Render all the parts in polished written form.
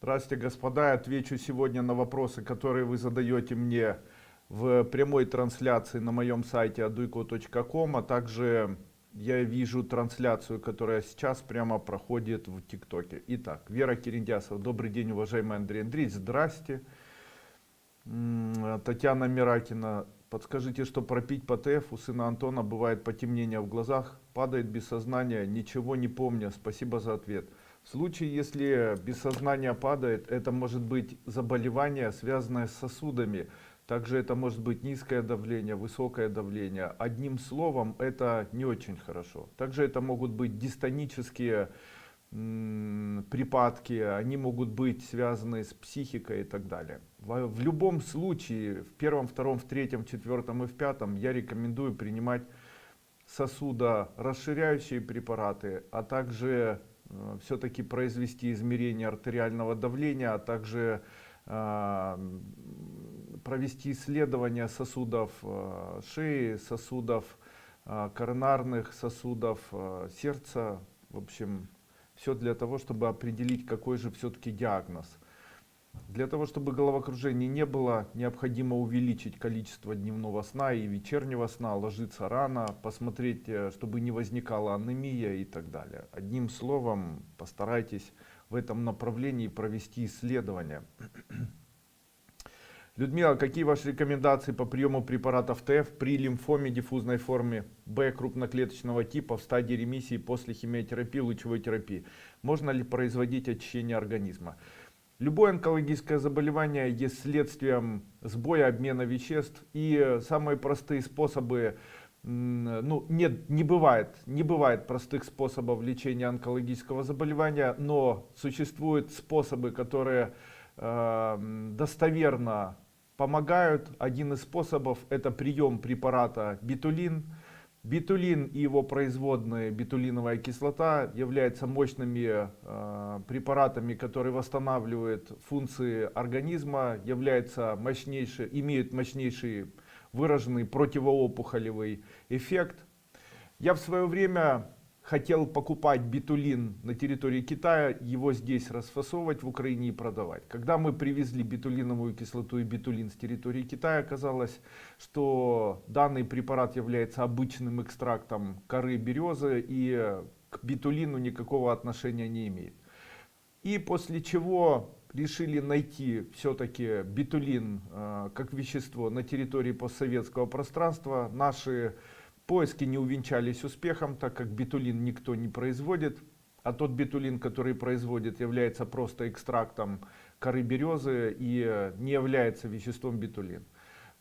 Здравствуйте, господа. Я отвечу сегодня на вопросы, которые вы задаете мне в прямой трансляции на моем сайте aduiko.com, а также я вижу трансляцию, которая сейчас прямо проходит в ТикТоке. Итак, Вера Кирендясова. Добрый день, уважаемый Андрей Андреевич. Здрасте. Татьяна Миракина. Подскажите, что пропить по ТФ у сына Антона бывает потемнение в глазах, падает без сознания, ничего не помня. Спасибо за ответ. В случае, если без сознания падает, это может быть заболевание, связанное с сосудами. Также это может быть низкое давление, высокое давление. Одним словом, это не очень хорошо. Также это могут быть дистонические припадки, они могут быть связаны с психикой и так далее. В любом случае, в первом, втором, в третьем, четвертом и в пятом я рекомендую принимать сосудорасширяющие препараты, а также все-таки произвести измерение артериального давления, а также провести исследование сосудов шеи, сосудов коронарных, сосудов сердца, в общем, все для того, чтобы определить, какой же все-таки диагноз. Для того, чтобы головокружения не было, необходимо увеличить количество дневного сна и вечернего сна, ложиться рано, посмотреть, чтобы не возникала анемия и так далее. Одним словом, постарайтесь в этом направлении провести исследование. Людмила, какие ваши рекомендации по приему препаратов ТФ при лимфоме диффузной форме Б крупноклеточного типа в стадии ремиссии после химиотерапии, лучевой терапии? Можно ли производить очищение организма? Любое онкологическое заболевание есть следствием сбоя обмена веществ, и самые простые способы, не бывает простых способов лечения онкологического заболевания, но существуют способы, которые достоверно помогают. Один из способов — это прием препарата битулин. Битулин и его производные битулиновая кислота являются мощными препаратами, которые восстанавливают функции организма, имеют мощнейший выраженный противоопухолевый эффект. Я в свое время хотел покупать битулин на территории Китая, его здесь расфасовывать в Украине и продавать. Когда мы привезли битулиновую кислоту и битулин с территории Китая, оказалось, что данный препарат является обычным экстрактом коры березы и к битулину никакого отношения не имеет. И после чего решили найти все-таки битулин как вещество на территории постсоветского пространства. Наши поиски не увенчались успехом, так как битулин никто не производит, а тот битулин, который производит, является просто экстрактом коры березы и не является веществом битулин.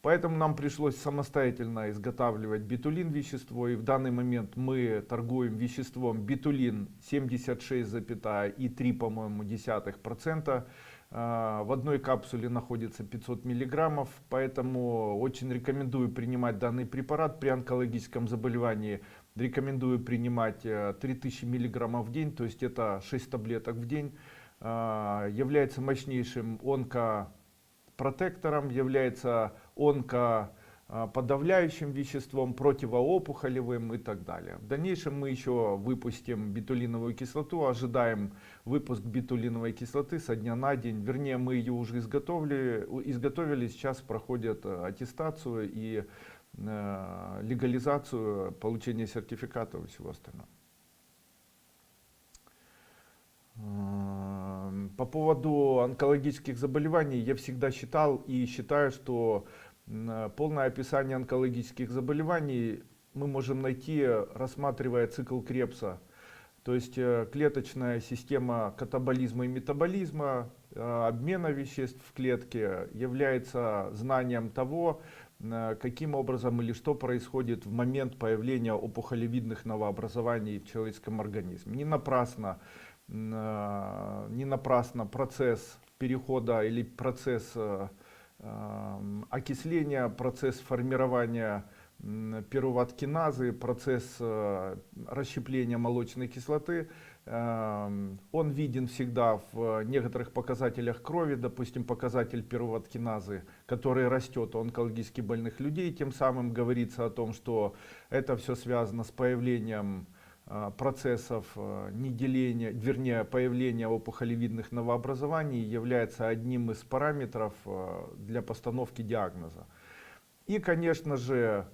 Поэтому нам пришлось самостоятельно изготавливать битулин вещество, и в данный момент мы торгуем веществом битулин 76,3, по-моему, %. В одной капсуле находится 500 миллиграммов, поэтому очень рекомендую принимать данный препарат при онкологическом заболевании. Рекомендую принимать 3000 миллиграммов в день, то есть это 6 таблеток в день. Является мощнейшим онкопротектором, является онкоподавляющим веществом, противоопухолевым и так далее. В дальнейшем мы еще выпустим битулиновую кислоту, ожидаем выпуск битулиновой кислоты со дня на день. Вернее, мы ее уже изготовили, сейчас проходят аттестацию и легализацию, получение сертификатов и всего остального. По поводу онкологических заболеваний я всегда считал и считаю, что полное описание онкологических заболеваний мы можем найти, рассматривая цикл Кребса. То есть клеточная система катаболизма и метаболизма, обмена веществ в клетке является знанием того, каким образом или что происходит в момент появления опухолевидных новообразований в человеческом организме. Не напрасно процесс перехода или процесс окисления, процесс формирования пируват-киназы, процесс расщепления молочной кислоты, он виден всегда в некоторых показателях крови, допустим, показатель пируват-киназы, который растет у онкологически больных людей, тем самым говорится о том, что это все связано с появлением процессов неделения, вернее появления опухолевидных новообразований является одним из параметров для постановки диагноза. И, конечно же,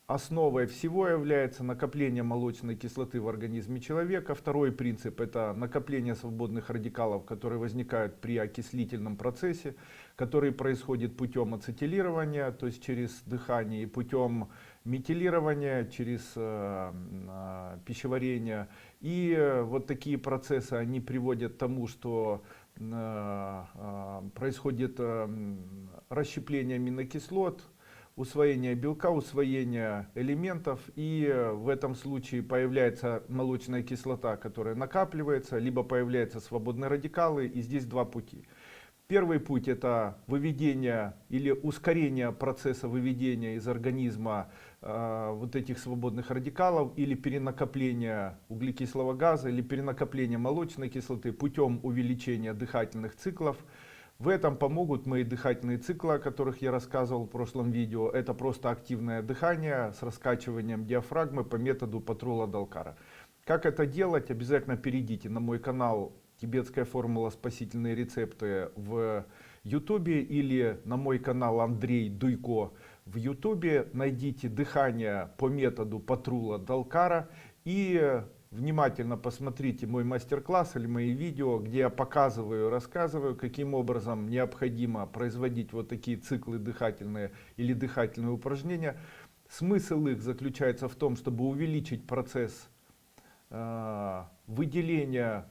основой всего является накопление молочной кислоты в организме человека. Второй принцип — это накопление свободных радикалов, которые возникают при окислительном процессе, который происходит путем ацетилирования, то есть через дыхание, и путем метилирования через пищеварение. И вот такие процессы, они приводят к тому, что происходит расщепление аминокислот, усвоение белка, усвоение элементов, и в этом случае появляется молочная кислота, которая накапливается, либо появляются свободные радикалы, и здесь два пути. Первый путь — это выведение или ускорение процесса выведения из организма вот этих свободных радикалов, или перенакопление углекислого газа, или перенакопление молочной кислоты путем увеличения дыхательных циклов. В этом помогут мои дыхательные циклы, о которых я рассказывал в прошлом видео. Это просто активное дыхание с раскачиванием диафрагмы по методу Патрула-Далкара. Как это делать? Обязательно перейдите на мой канал «Тибетская формула. Спасительные рецепты» в YouTube или на мой канал Андрей Дуйко в YouTube. Найдите дыхание по методу Патрула-Далкара и внимательно посмотрите мой мастер-класс или мои видео, где я показываю, рассказываю, каким образом необходимо производить вот такие циклы дыхательные или дыхательные упражнения. Смысл их заключается в том, чтобы увеличить процесс выделения,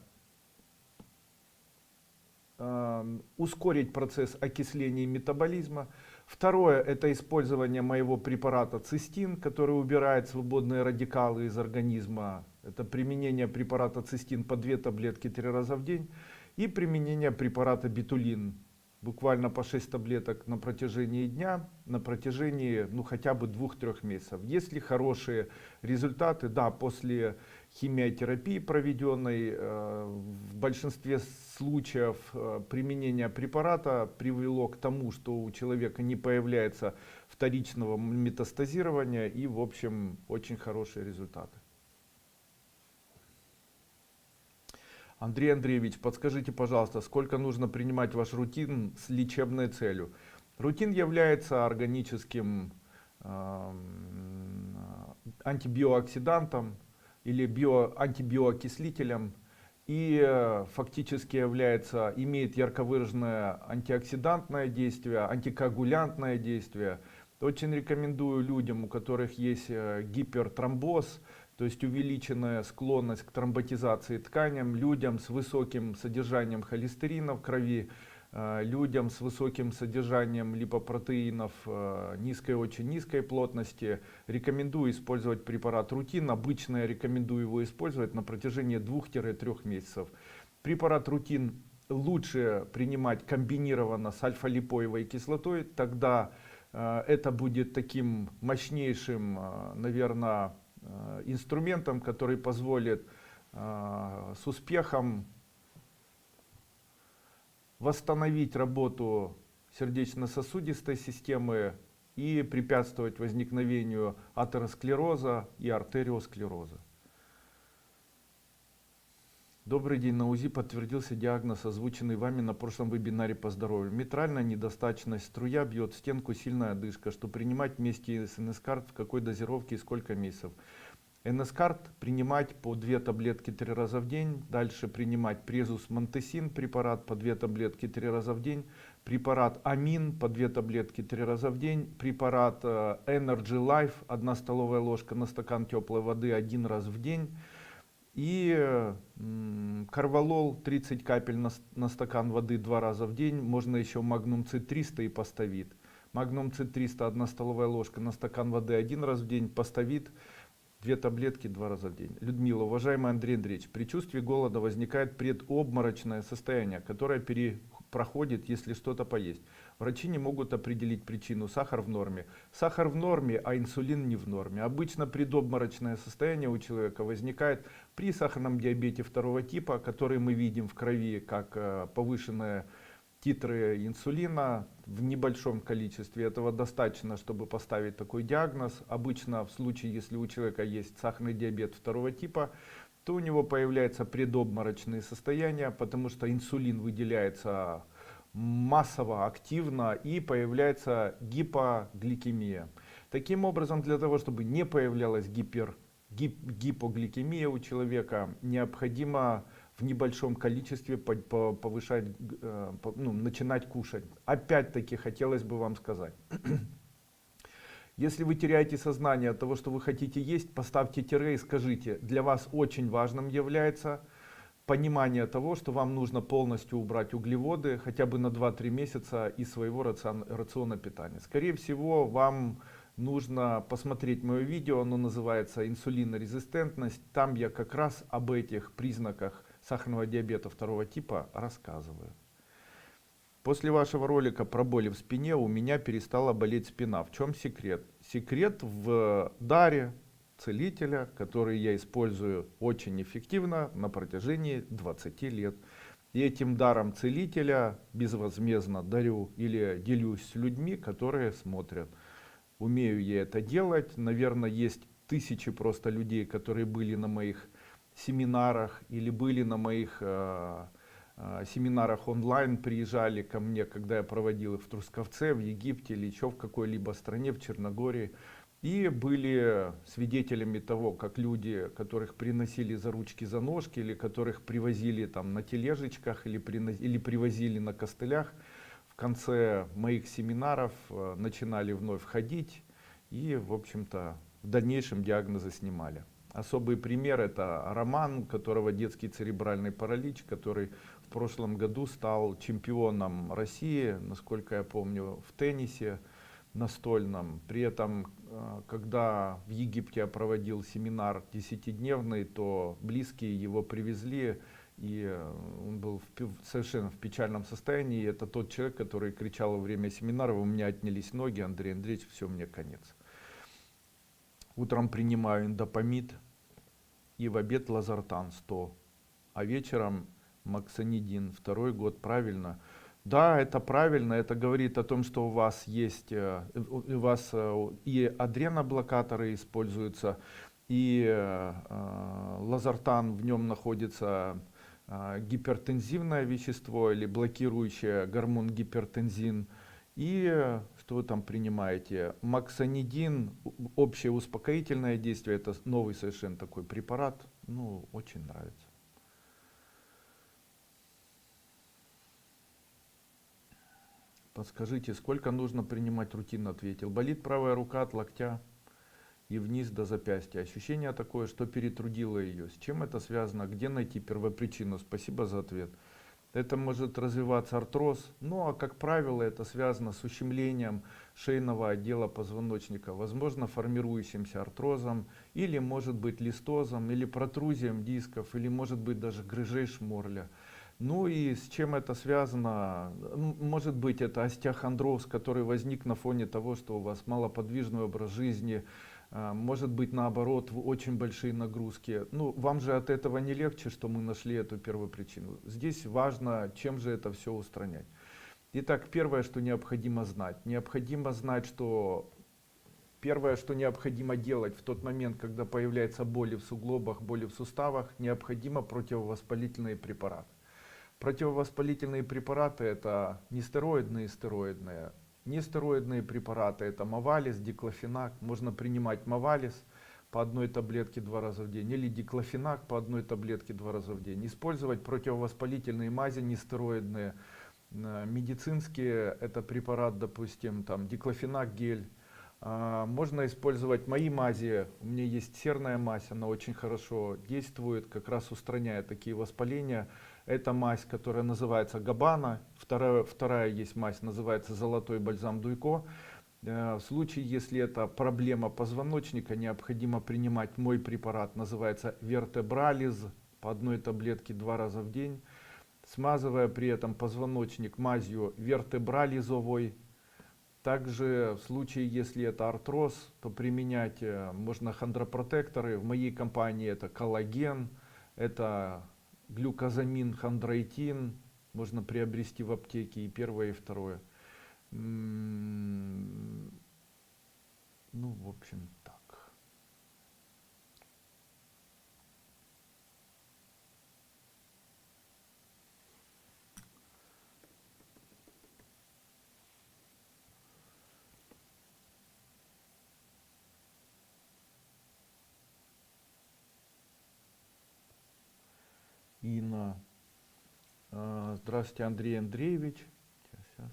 ускорить процесс окисления и метаболизма. Второе — это использование моего препарата цистин, который убирает свободные радикалы из организма. Это применение препарата цистин по 2 таблетки 3 раза в день. И применение препарата битулин. Буквально по 6 таблеток на протяжении дня, на протяжении хотя бы 2-3 месяцев. Если хорошие результаты, да, после химиотерапии проведенной, в большинстве случаев применение препарата привело к тому, что у человека не появляется вторичного метастазирования, и в общем очень хорошие результаты. Андрей Андреевич, подскажите, пожалуйста, сколько нужно принимать ваш рутин с лечебной целью? Рутин является органическим антибиооксидантом или антибиоокислителем, и фактически имеет ярко выраженное антиоксидантное действие, антикоагулянтное действие. Очень рекомендую людям, у которых есть гипертромбоз, то есть увеличенная склонность к тромботизации тканям, людям с высоким содержанием холестерина в крови, людям с высоким содержанием липопротеинов очень низкой плотности. Рекомендую использовать препарат Рутин. Обычно я рекомендую его использовать на протяжении 2-3 месяцев. Препарат Рутин лучше принимать комбинированно с альфа-липоевой кислотой. Тогда это будет таким мощнейшим, наверное, инструментом, который позволит с успехом восстановить работу сердечно-сосудистой системы и препятствовать возникновению атеросклероза и артериосклероза. Добрый день. На УЗИ подтвердился диагноз, озвученный вами на прошлом вебинаре по здоровью. Митральная недостаточность, струя бьет в стенку, сильная одышка. Что принимать вместе с NSCART, в какой дозировке и сколько месяцев? NSCART принимать по 2 таблетки 3 раза в день. Дальше принимать Презус Монтесин препарат по 2 таблетки 3 раза в день. Препарат Амин по 2 таблетки 3 раза в день. Препарат Energy Life 1 столовая ложка на стакан теплой воды 1 раз в день. И Карвалол 30 капель на стакан воды 2 раза в день. Можно еще Магнум Цит 300 и Поставит. Магнум Цит 300 1 столовая ложка на стакан воды 1 раз в день. Поставит 2 таблетки 2 раза в день. Людмила, уважаемый Андрей Андреевич, при чувстве голода возникает предобморочное состояние, которое проходит, если что-то поесть. Врачи не могут определить причину. Сахар в норме. Сахар в норме, а инсулин не в норме. Обычно предобморочное состояние у человека возникает при сахарном диабете 2 типа, который мы видим в крови как повышенное титры инсулина в небольшом количестве. Этого достаточно, чтобы поставить такой диагноз. Обычно в случае, если у человека есть сахарный диабет второго типа, то у него появляются предобморочные состояния, потому что инсулин выделяется массово, активно, и появляется гипогликемия. Таким образом, для того, чтобы не появлялась гипогликемия у человека, необходимо в небольшом количестве повышать, начинать кушать. Опять-таки хотелось бы вам сказать. Если вы теряете сознание от того, что вы хотите есть, поставьте тире и скажите, для вас очень важным является понимание того, что вам нужно полностью убрать углеводы хотя бы на 2-3 месяца из своего рациона питания. Скорее всего, вам нужно посмотреть мое видео, оно называется «Инсулинорезистентность». Там я как раз об этих признаках сахарного диабета второго типа рассказываю. После вашего ролика про боли в спине у меня перестала болеть спина. В чем секрет? Секрет в даре целителя, который я использую очень эффективно на протяжении 20 лет. И этим даром целителя безвозмездно дарю или делюсь с людьми, которые смотрят. Умею я это делать. Наверное, есть тысячи просто людей, которые были на моих семинарах или были на моих семинарах онлайн, приезжали ко мне, когда я проводил их в Трусковце, в Египте или еще в какой-либо стране, в Черногории. И были свидетелями того, как люди, которых приносили за ручки, за ножки, или которых привозили там на тележечках, или привозили на костылях, в конце моих семинаров начинали вновь ходить и, в общем-то, в дальнейшем диагнозы снимали. Особый пример — это Роман, у которого детский церебральный паралич, который в прошлом году стал чемпионом России, насколько я помню, в теннисе настольном. При этом, когда в Египте я проводил семинар 10-дневный, то близкие его привезли, и он был совершенно в печальном состоянии. И это тот человек, который кричал во время семинара: «У меня отнялись ноги, Андрей Андреевич, все, мне конец». Утром принимаю индопамид и в обед лазартан 100, а вечером максонидин. Второй год, правильно? Да, это правильно. Это говорит о том, что у вас есть, у вас и адреноблокаторы используются, и лазартан, в нем находится гипертензивное вещество или блокирующее гормон гипертензин. И что вы там принимаете? Максонидин, общее успокоительное действие, это новый совершенно такой препарат, ну, очень нравится. Подскажите, сколько нужно принимать рутинно, ответил. Болит правая рука от локтя и вниз до запястья. Ощущение такое, что перетрудило ее. С чем это связано? Где найти первопричину? Спасибо за ответ. Это может развиваться артроз, ну а как правило это связано с ущемлением шейного отдела позвоночника, возможно формирующимся артрозом, или может быть листозом, или протрузией дисков, или может быть даже грыжей шморля. Ну и с чем это связано? Может быть это остеохондроз, который возник на фоне того, что у вас малоподвижный образ жизни. Может быть наоборот очень большие нагрузки. Ну, вам же от этого не легче, что мы нашли эту первопричину. Здесь важно, чем же это все устранять. Итак, первое, что необходимо знать. Необходимо знать, что первое, что необходимо делать в тот момент, когда появляются боли в суглобах, боли в суставах, необходимо противовоспалительные препараты. Противовоспалительные препараты — это нестероидные и стероидные. Нестероидные препараты — это Мовалис, диклофенак. Можно принимать Мовалис по одной таблетке 2 раза в день или диклофенак по одной таблетке 2 раза в день. Использовать противовоспалительные мази нестероидные, медицинские. Это препарат, допустим, там диклофенак гель. Можно использовать мои мази. У меня есть серная мазь, она очень хорошо действует, как раз устраняет такие воспаления. Это мазь, которая называется Габана. Вторая есть мазь, называется Золотой бальзам Дуйко. В случае, если это проблема позвоночника, необходимо принимать мой препарат, называется Вертебрализ, по одной таблетке 2 раза в день, смазывая при этом позвоночник мазью вертебрализовой. Также в случае, если это артроз, то применять можно хондропротекторы. В моей компании это коллаген, это глюкозамин, хондроитин, Можно приобрести в аптеке и первое, и второе. Ну, в общем, так. Инна. Здравствуйте, Андрей Андреевич. Сейчас.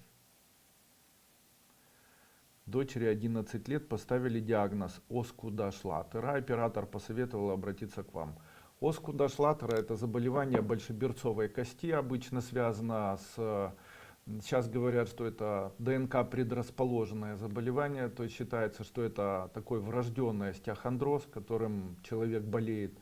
Дочери 11 лет поставили диагноз Оскудошлаттера. Оператор посоветовал обратиться к вам. Оскудошлаттера — это заболевание большеберцовой кости, обычно связано с... Сейчас говорят, что это ДНК предрасположенное заболевание, то есть считается, что это такой врожденный остеохондроз, которым человек болеет.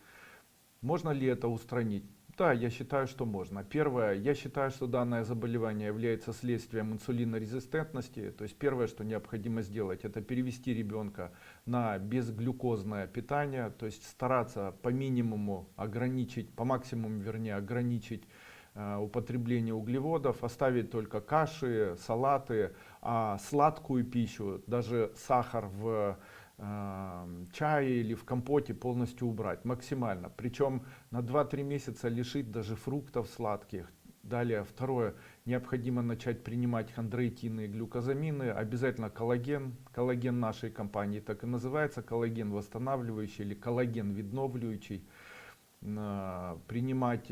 Можно ли это устранить? Да, я считаю, что можно. Первое, я считаю, что данное заболевание является следствием инсулинорезистентности. То есть первое, что необходимо сделать, это перевести ребенка на безглюкозное питание, то есть стараться по минимуму ограничить, по максимуму, вернее, ограничить употребление углеводов, оставить только каши, салаты, а сладкую пищу, даже сахар в чае или в компоте полностью убрать максимально. Причем на 2-3 месяца лишить даже фруктов сладких. Далее, второе, необходимо начать принимать хондроитины и глюкозамины. Обязательно коллаген. Коллаген нашей компании так и называется, коллаген восстанавливающий или коллаген видновлюющий. Принимать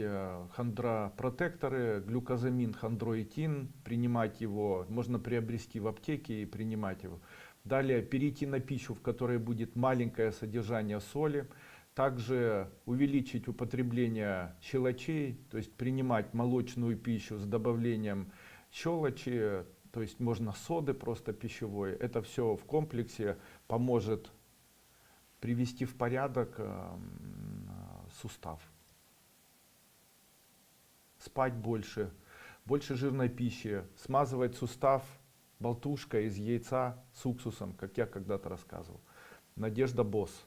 хондропротекторы, глюкозамин, хондроитин, принимать его, можно приобрести в аптеке и принимать его. Далее перейти на пищу, в которой будет маленькое содержание соли. Также увеличить употребление щелочей, то есть принимать молочную пищу с добавлением щелочи, то есть можно соды просто пищевой. Это все в комплексе поможет привести в порядок сустав. Спать больше, больше жирной пищи, смазывать сустав болтушка из яйца с уксусом, как я когда-то рассказывал. Надежда Босс.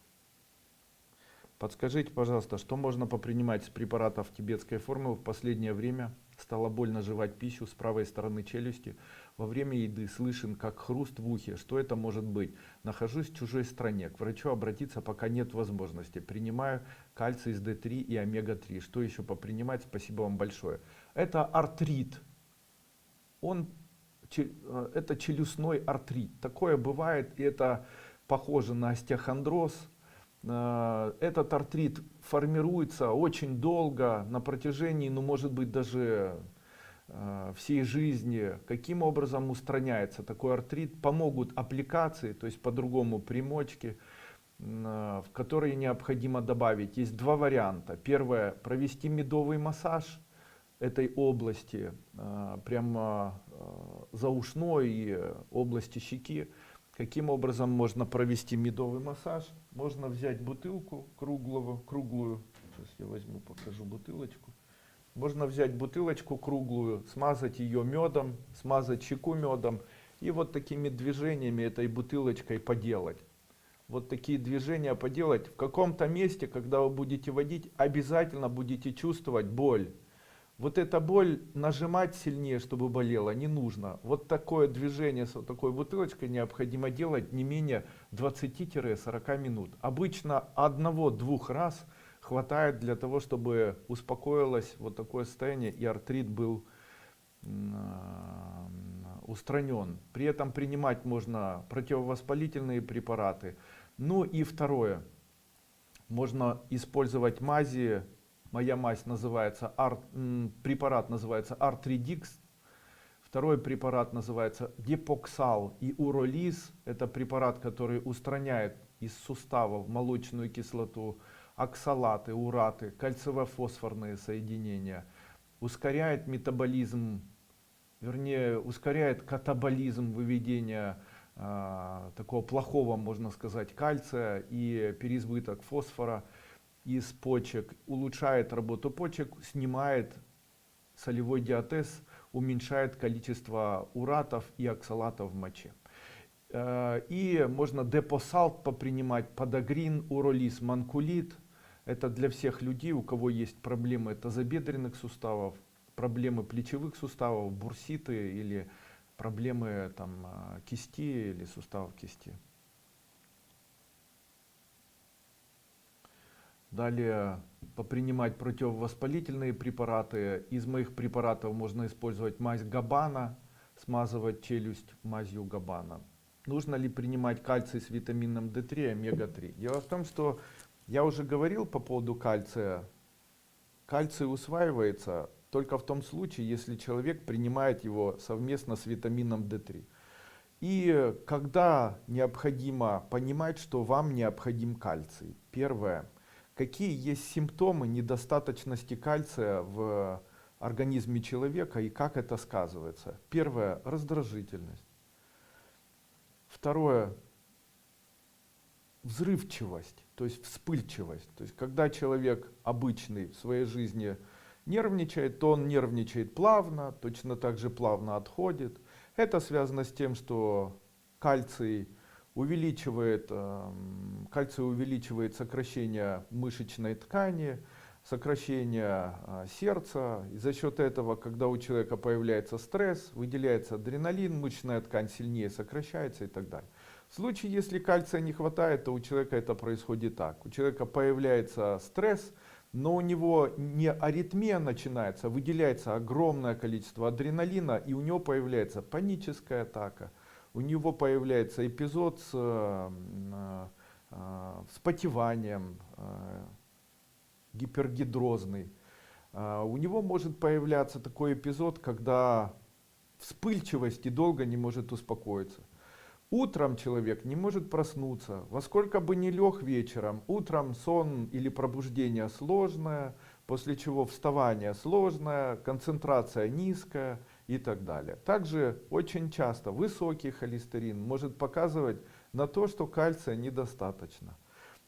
Подскажите, пожалуйста, что можно попринимать с препаратов тибетской формулы в последнее время? Стало больно жевать пищу с правой стороны челюсти. Во время еды слышен как хруст в ухе. Что это может быть? Нахожусь в чужой стране. К врачу обратиться пока нет возможности. Принимаю кальций с D3 и омега-3. Что еще попринимать? Спасибо вам большое. Это артрит. Это челюстной артрит. Такое бывает, и это похоже на остеохондроз. Этот артрит формируется очень долго, на протяжении, ну, может быть, даже всей жизни. Каким образом устраняется такой артрит? Помогут аппликации, то есть по-другому примочки, в которые необходимо добавить. Есть два варианта. Первое, провести медовый массаж этой области, прямо заушной и области щеки. Каким образом можно провести медовый массаж? Можно взять бутылку круглую, сейчас я возьму, покажу бутылочку. Можно взять бутылочку круглую, смазать ее медом, смазать щеку медом и вот такими движениями этой бутылочкой поделать. Вот такие движения поделать. В каком-то месте, когда вы будете водить, обязательно будете чувствовать боль. Вот эта боль нажимать сильнее, чтобы болела, не нужно. Вот такое движение с вот такой бутылочкой необходимо делать не менее 20-40 минут. Обычно 1-2 раз хватает для того, чтобы успокоилось вот такое состояние и артрит был устранен. При этом принимать можно противовоспалительные препараты. Ну и второе, можно использовать мази. Моя мазь называется, препарат называется Artridix. Второй препарат называется Депоксал и Уролиз. Это препарат, который устраняет из суставов молочную кислоту, оксалаты, ураты, кальциево-фосфорные соединения. Ускоряет метаболизм, вернее ускоряет катаболизм выведения такого плохого, можно сказать, кальция и переизбыток фосфора из почек, улучшает работу почек, снимает солевой диатез, уменьшает количество уратов и оксалатов в моче. И можно депосалт попринимать, подагрин, уролиз, манкулит. Это для всех людей, у кого есть проблемы тазобедренных суставов, проблемы плечевых суставов, бурситы или проблемы там, кисти или суставов кисти. Далее попринимать противовоспалительные препараты. Из моих препаратов можно использовать мазь Габбана, смазывать челюсть мазью Габбана. Нужно ли принимать кальций с витамином D3 и омега-3? Дело в том, что я уже говорил по поводу кальция. Кальций усваивается только в том случае, если человек принимает его совместно с витамином D3. И когда необходимо понимать, что вам необходим кальций. Первое. Какие есть симптомы недостаточности кальция в организме человека и как это сказывается? Первое. Раздражительность. Второе. Взрывчивость, то есть вспыльчивость. То есть когда человек обычный в своей жизни нервничает, то он нервничает плавно, точно так же плавно отходит. Это связано с тем, что кальций увеличивает сокращение мышечной ткани, сокращение сердца. И за счет этого, когда у человека появляется стресс, выделяется адреналин, мышечная ткань сильнее сокращается и так далее. В случае, если кальция не хватает, то у человека это происходит так. У человека появляется стресс, но у него не аритмия начинается, выделяется огромное количество адреналина, и у него появляется паническая атака. У него появляется эпизод с вспотеванием, гипергидрозный. У него может появляться такой эпизод, когда вспыльчивость и долго не может успокоиться. Утром человек не может проснуться, во сколько бы ни лег вечером, утром сон или пробуждение сложное, после чего вставание сложное, концентрация низкая и так далее. Также очень часто высокий холестерин может показывать на то, что кальция недостаточно.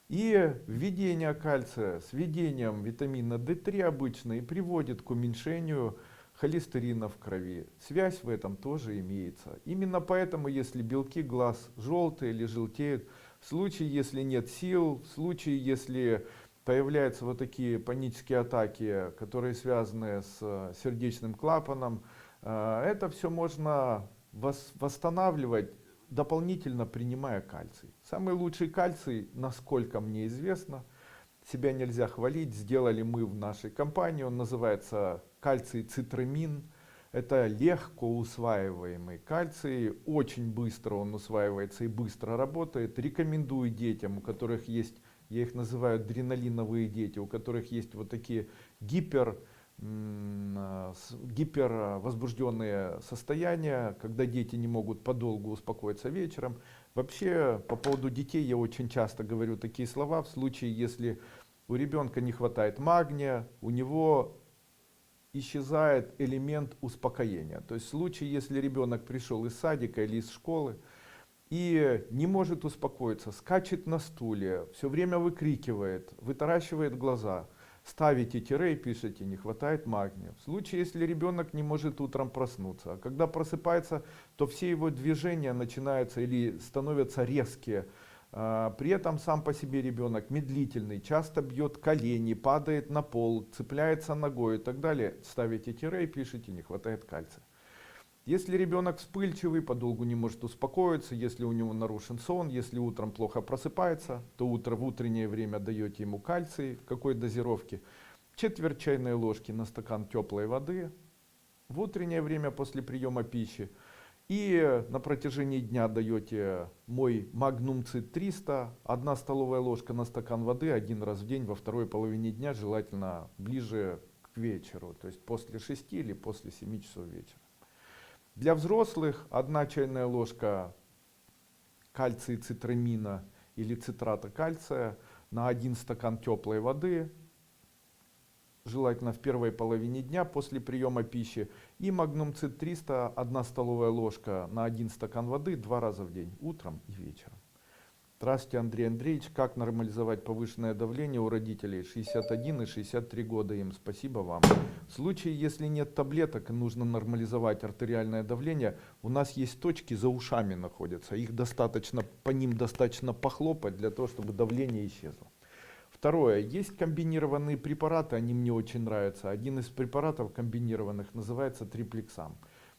И введение кальция с введением витамина D3 обычно и приводит к уменьшению холестерина в крови. Связь в этом тоже имеется. Именно поэтому, если белки глаз желтые или желтеют, в случае, если нет сил, в случае, если появляются вот такие панические атаки, которые связаны с сердечным клапаном, это все можно восстанавливать, дополнительно принимая кальций. Самый лучший кальций, насколько мне известно, себя нельзя хвалить, сделали мы в нашей компании, он называется кальций цитрамин. Это легко усваиваемый кальций, очень быстро он усваивается и быстро работает. Рекомендую детям, у которых есть, я их называю адреналиновые дети, у которых есть вот такие гипервозбужденные состояния, когда дети не могут подолгу успокоиться вечером. Вообще, по поводу детей я очень часто говорю такие слова. В случае, если у ребенка не хватает магния, у него исчезает элемент успокоения. То есть в случае, если ребенок пришел из садика или из школы и не может успокоиться, скачет на стуле, все время выкрикивает, вытаращивает глаза, ставите тире и пишите: не хватает магния. В случае, если ребенок не может утром проснуться, а когда просыпается, то все его движения начинаются или становятся резкие. При этом сам по себе ребенок медлительный, часто бьет колени, падает на пол, цепляется ногой и так далее. Ставите тире и пишите: не хватает кальция. Если ребенок вспыльчивый, подолгу не может успокоиться, если у него нарушен сон, если утром плохо просыпается, то в утреннее время даете ему кальций. В какой дозировке? Четверть чайной ложки на стакан теплой воды в утреннее время после приема пищи. И на протяжении дня даете мой Magnum Cit 300, 1 столовая ложка на стакан воды один раз в день во второй половине дня, желательно ближе к вечеру, то есть после 6 или после 7 часов вечера. Для взрослых 1 чайная ложка кальция цитрамина или цитрата кальция на 1 стакан теплой воды, желательно в первой половине дня после приема пищи, и Magnum Cit 300 1 столовая ложка на 1 стакан воды 2 раза в день, утром и вечером. Здравствуйте, Андрей Андреевич. Как нормализовать повышенное давление у родителей 61 и 63 года им? Спасибо вам. В случае, если нет таблеток и нужно нормализовать артериальное давление, у нас есть точки за ушами находятся. Их достаточно, по ним достаточно похлопать для того, чтобы давление исчезло. Второе. Есть комбинированные препараты, они мне очень нравятся. Один из препаратов комбинированных называется триплексам.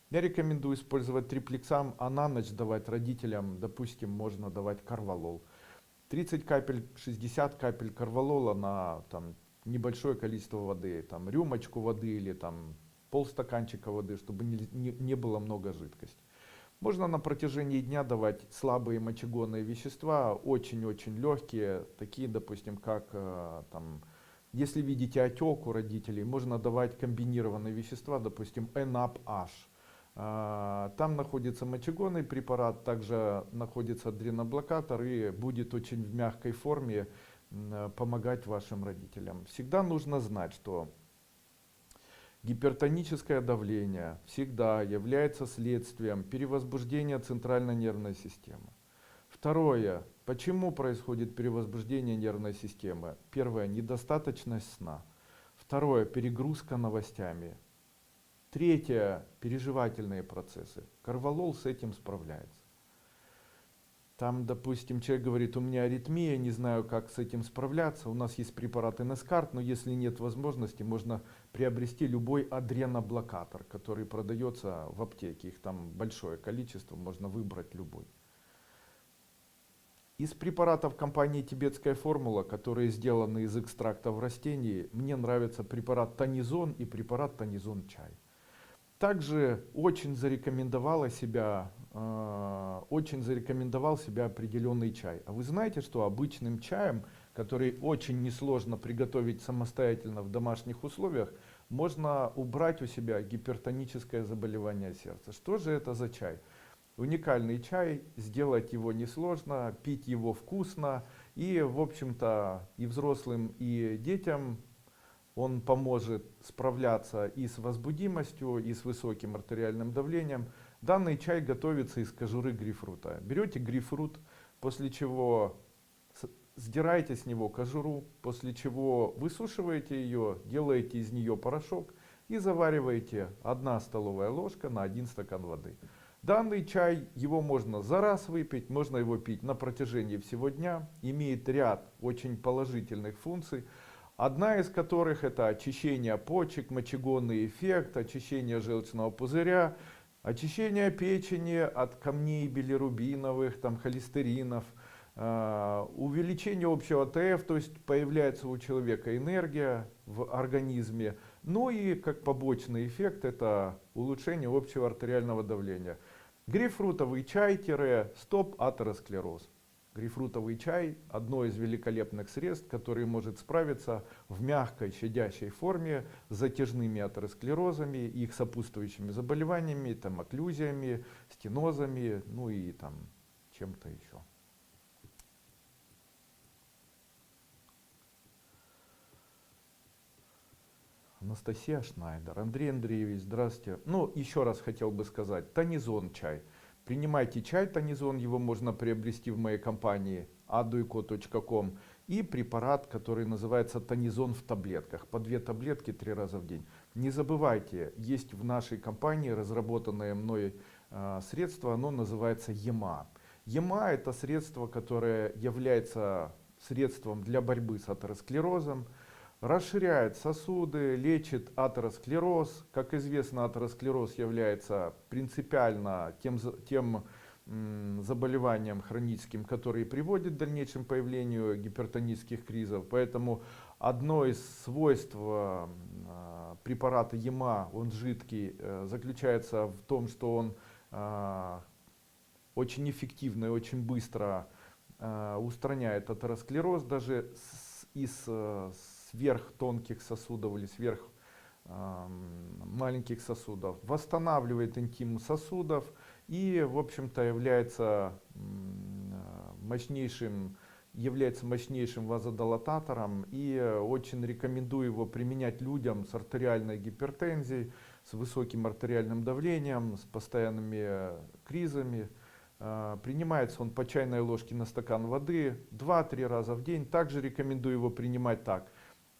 Я рекомендую использовать триплексам, а на ночь давать родителям, допустим, можно давать карвалол. 30 капель, 60 капель карвалола на там, небольшое количество воды, там, рюмочку воды или там, полстаканчика воды, чтобы не было много жидкости. Можно на протяжении дня давать слабые мочегонные вещества, очень-очень легкие, такие, допустим, как, там, если видите отек у родителей, можно давать комбинированные вещества, допустим, NAP-H. Там находится мочегонный препарат, также находится адреноблокатор и будет очень в мягкой форме помогать вашим родителям. Всегда нужно знать, что гипертоническое давление всегда является следствием перевозбуждения центральной нервной системы. Второе. Почему происходит перевозбуждение нервной системы? Первое. Недостаточность сна. Второе. Перегрузка новостями. Третье. Переживательные процессы. Карвалол с этим справляется. Там, допустим, человек говорит, у меня аритмия, не знаю, как с этим справляться. У нас есть препарат Инескарт, но если нет возможности, можно приобрести любой адреноблокатор, который продается в аптеке. Их там большое количество, можно выбрать любой. Из препаратов компании «Тибетская формула», которые сделаны из экстрактов растений, мне нравится препарат Тонизон и препарат Тонизон чай. Также очень зарекомендовал себя определенный чай. А вы знаете, что обычным чаем, который очень несложно приготовить самостоятельно в домашних условиях, можно убрать у себя гипертоническое заболевание сердца? Что же это за чай? Уникальный чай, сделать его несложно, пить его вкусно и, в общем-то, и взрослым, и детям он поможет справляться и с возбудимостью, и с высоким артериальным давлением. Данный чай готовится из кожуры грейпфрута. Берете грейпфрут, после чего сдираете с него кожуру, после чего высушиваете ее, делаете из нее порошок и завариваете 1 столовая ложка на 1 стакан воды. Данный чай, его можно за раз выпить, можно его пить на протяжении всего дня, имеет ряд очень положительных функций. Одна из которых это очищение почек, мочегонный эффект, очищение желчного пузыря, очищение печени от камней билирубиновых, там, холестеринов, увеличение общего ТФ, то есть появляется у человека энергия в организме. Ну и как побочный эффект это улучшение общего артериального давления. Грейпфрутовый чай – стоп-атеросклероз. Грейпфрутовый чай – одно из великолепных средств, которое может справиться в мягкой, щадящей форме с затяжными атеросклерозами, их сопутствующими заболеваниями, там, окклюзиями, стенозами, ну и там чем-то еще. Анастасия Шнайдер. Андрей Андреевич, здравствуйте. Ну, еще раз хотел бы сказать, Тонизон чай. Принимайте чай Тонизон, его можно приобрести в моей компании aduiko.com. И препарат, который называется Тонизон в таблетках. По 2 таблетки 3 раза в день. Не забывайте, есть в нашей компании разработанное мной средство, оно называется ЕМА. ЕМА это средство, которое является средством для борьбы с атеросклерозом. Расширяет сосуды, лечит атеросклероз. Как известно, атеросклероз является принципиально тем заболеванием хроническим, которое приводит к дальнейшему появлению гипертонических кризов. Поэтому одно из свойств препарата ЕМА, он жидкий, заключается в том, что он очень эффективно и очень быстро устраняет атеросклероз даже из сверхтонких сосудов или сверх маленьких сосудов, восстанавливает интим сосудов и, в общем-то, является мощнейшим вазодилататором, и очень рекомендую его применять людям с артериальной гипертензией, с высоким артериальным давлением, с постоянными кризами. Принимается он по чайной ложке на стакан воды 2-3 раза в день. Также рекомендую его принимать так: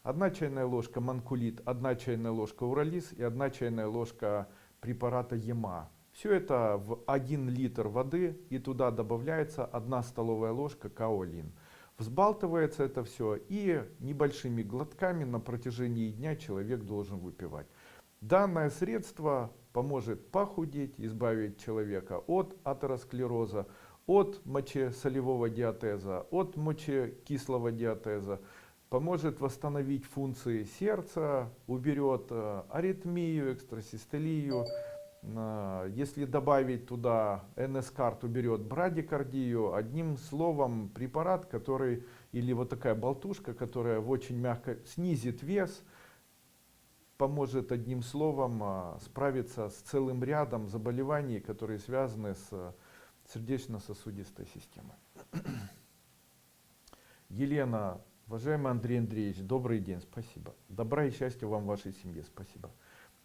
1 чайная ложка манкулит, 1 чайная ложка уралис и 1 чайная ложка препарата ЕМА. Все это в 1 литр воды, и туда добавляется 1 столовая ложка каолин. Взбалтывается это все и небольшими глотками на протяжении дня человек должен выпивать. Данное средство поможет похудеть, избавить человека от атеросклероза, от мочесолевого диатеза, от мочекислого диатеза, поможет восстановить функции сердца, уберет аритмию, экстрасистолию. Если добавить туда НС-карт, уберет брадикардию. Одним словом, препарат, который, или вот такая болтушка, которая очень мягко снизит вес, поможет одним словом справиться с целым рядом заболеваний, которые связаны с сердечно-сосудистой системой. Елена, уважаемый Андрей Андреевич, добрый день, спасибо. Добра и счастья вам в вашей семье, спасибо.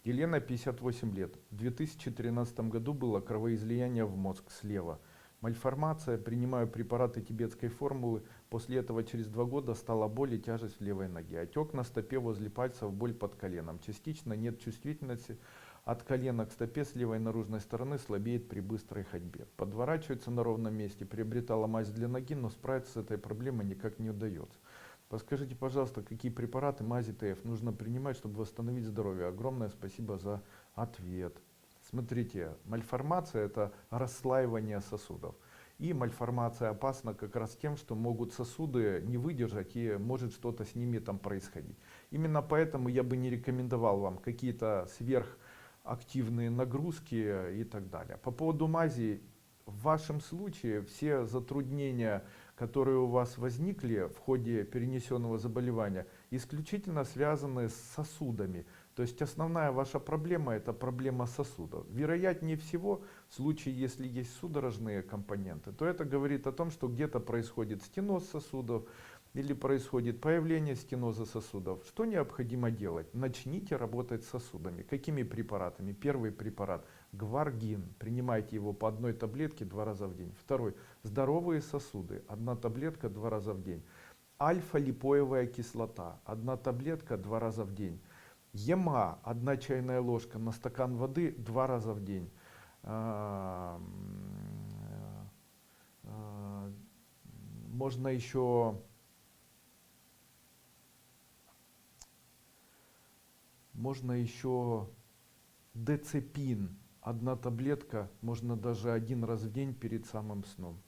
Елена, 58 лет. В 2013 году было кровоизлияние в мозг слева. Мальформация, принимаю препараты тибетской формулы. После этого через 2 года стала боль и тяжесть в левой ноге. Отек на стопе возле пальцев, боль под коленом. Частично нет чувствительности. От колена к стопе с левой наружной стороны слабеет при быстрой ходьбе. Подворачивается на ровном месте. Приобретала мазь для ноги, но справиться с этой проблемой никак не удается. Подскажите, пожалуйста, какие препараты мази ТФ нужно принимать, чтобы восстановить здоровье? Огромное спасибо за ответ. Смотрите, мальформация – это расслаивание сосудов. И мальформация опасна как раз тем, что могут сосуды не выдержать и может что-то с ними там происходить. Именно поэтому я бы не рекомендовал вам какие-то сверхактивные нагрузки и так далее. По поводу мази, в вашем случае все затруднения, которые у вас возникли в ходе перенесенного заболевания, исключительно связаны с сосудами. То есть основная ваша проблема – это проблема сосудов. Вероятнее всего, в случае, если есть судорожные компоненты, то это говорит о том, что где-то происходит стеноз сосудов или происходит появление стеноза сосудов. Что необходимо делать? Начните работать с сосудами. Какими препаратами? Первый препарат – Гваргин. Принимайте его по 1 таблетке 2 раза в день. Второй – здоровые сосуды. 1 таблетка 2 раза в день. Альфа-липоевая кислота. 1 таблетка 2 раза в день. ЕМА, 1 чайная ложка на стакан воды 2 раза в день. Можно еще децепин, 1 таблетка, можно даже 1 раз в день перед самым сном.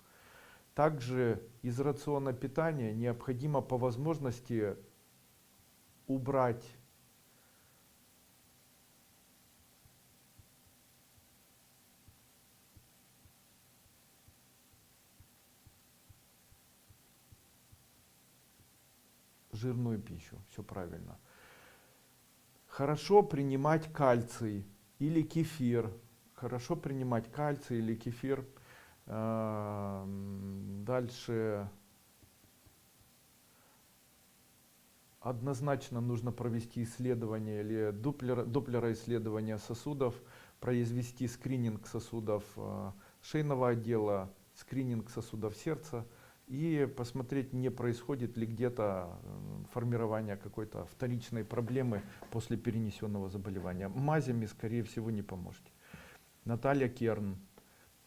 Также из рациона питания необходимо по возможности убрать жирную пищу, все правильно. Хорошо принимать кальций или кефир. Хорошо принимать кальций или кефир. Дальше однозначно нужно провести исследование или доплероисследование сосудов, произвести скрининг сосудов шейного отдела, скрининг сосудов сердца и посмотреть, не происходит ли где-то формирование какой-то вторичной проблемы после перенесенного заболевания. Мазями, скорее всего, не поможете. Наталья Керн.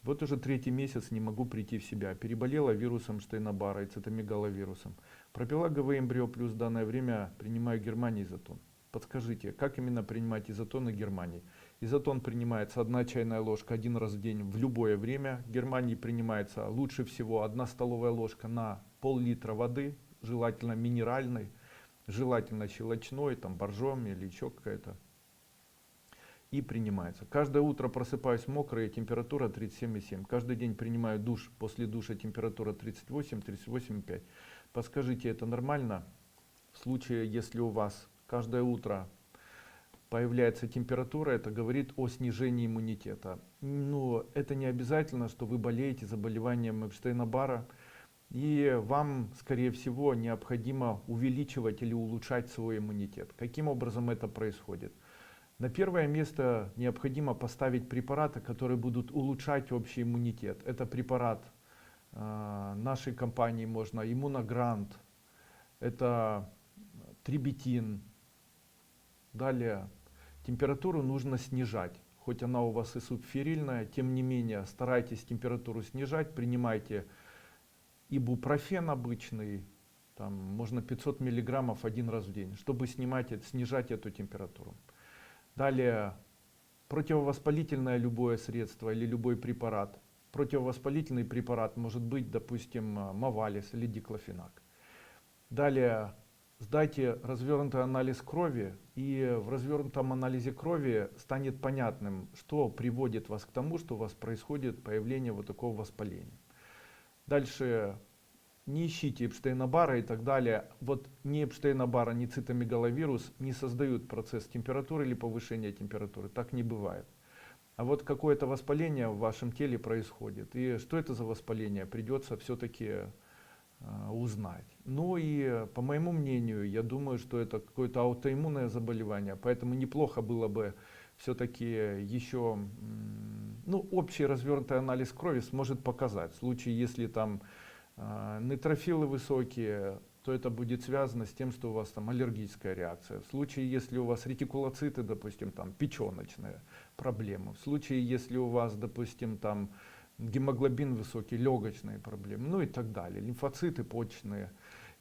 Вот уже 3-й месяц не могу прийти в себя. Переболела вирусом Штейна-Барра и цитомегаловирусом. Пропила ГВ-эмбрио плюс, в данное время принимаю Германии изотон. Подскажите, как именно принимать изотон и Германии? Изотон принимается 1 чайная ложка 1 раз в день в любое время. Германии принимается лучше всего 1 столовая ложка на пол-литра воды, желательно минеральной, желательно щелочной, там боржоми или еще какая-то. И принимается. Каждое утро просыпаюсь мокрой, температура 37,7. Каждый день принимаю душ, после душа температура 38, 38,5. Подскажите, это нормально? В случае, если у вас каждое утро появляется температура, это говорит о снижении иммунитета. Но это не обязательно, что вы болеете заболеванием Эпштейна-Барра. И вам, скорее всего, необходимо увеличивать или улучшать свой иммунитет. Каким образом это происходит? На первое место необходимо поставить препараты, которые будут улучшать общий иммунитет. Это препарат нашей компании, можно Иммуногрант, это трибетин. Далее, температуру нужно снижать. Хоть она у вас и субферильная, тем не менее старайтесь температуру снижать, принимайте ибупрофен обычный, там, можно 500 миллиграммов один раз в день, чтобы снижать эту температуру. Далее, противовоспалительное любое средство или любой препарат. Противовоспалительный препарат может быть, допустим, Мовалис или диклофенак. Далее, сдайте развернутый анализ крови, и в развернутом анализе крови станет понятным, что приводит вас к тому, что у вас происходит появление вот такого воспаления. Дальше, не ищите Эпштейна-Барра и так далее. Вот ни Эпштейна-Барра, ни цитомегаловирус не создают процесс температуры или повышения температуры. Так не бывает. А вот какое-то воспаление в вашем теле происходит. И что это за воспаление, придется все-таки узнать. Ну и по моему мнению, я думаю, что это какое-то аутоиммунное заболевание. Поэтому неплохо было бы все-таки еще, ну, общий развернутый анализ крови сможет показать. В случае, если там нейтрофилы высокие, то это будет связано с тем, что у вас там аллергическая реакция. В случае, если у вас ретикулоциты, допустим, там печеночные проблемы. В случае, если у вас, допустим, там гемоглобин высокий, легочные проблемы, ну и так далее. Лимфоциты почечные.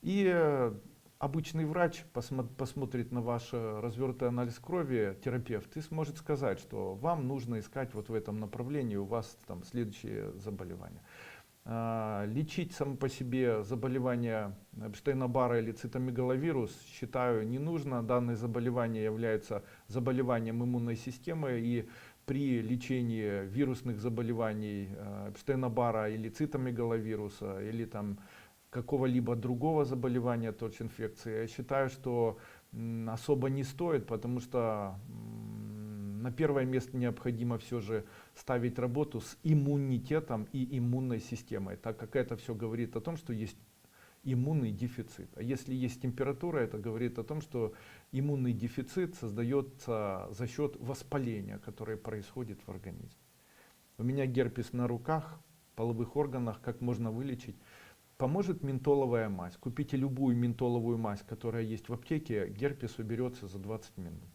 И обычный врач посмотрит на ваш развернутый анализ крови, терапевт, и сможет сказать, что вам нужно искать вот в этом направлении, у вас там следующие заболевания. Лечить само по себе заболевание Эпштейна-Барра или цитомегаловирус, считаю, не нужно. Данное заболевание является заболеванием иммунной системы, и при лечении вирусных заболеваний Эпштейна-Барра или цитомегаловируса или там какого-либо другого заболевания, ТОРЧ-инфекции, я считаю, что особо не стоит, потому что на первое место необходимо все же ставить работу с иммунитетом и иммунной системой, так как это все говорит о том, что есть иммунный дефицит. А если есть температура, это говорит о том, что иммунный дефицит создается за счет воспаления, которое происходит в организме. У меня герпес на руках, половых органах, как можно вылечить? Поможет ментоловая мазь. Купите любую ментоловую мазь, которая есть в аптеке, герпес уберется за 20 минут.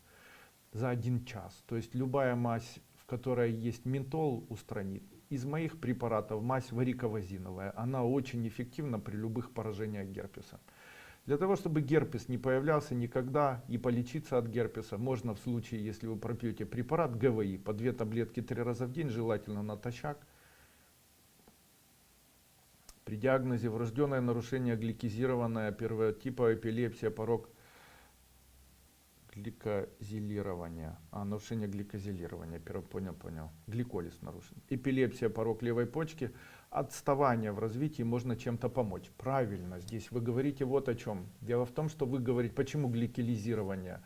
За 1 час. То есть любая мазь, в которой есть ментол, устранит. Из моих препаратов мазь вариковазиновая. Она очень эффективна при любых поражениях герпеса. Для того, чтобы герпес не появлялся никогда и полечиться от герпеса, можно в случае, если вы пропьете препарат ГВИ по 2 таблетки 3 раза в день, желательно натощак. При диагнозе врожденное нарушение гликозированное первого типа, эпилепсия, порог гликозилирования. Нарушение гликозилирования. Понял. Гликолиз нарушен. Эпилепсия, порог левой почки. Отставание в развитии, можно чем-то помочь. Правильно, здесь вы говорите вот о чем. Дело в том, что вы говорите, почему гликолизирование.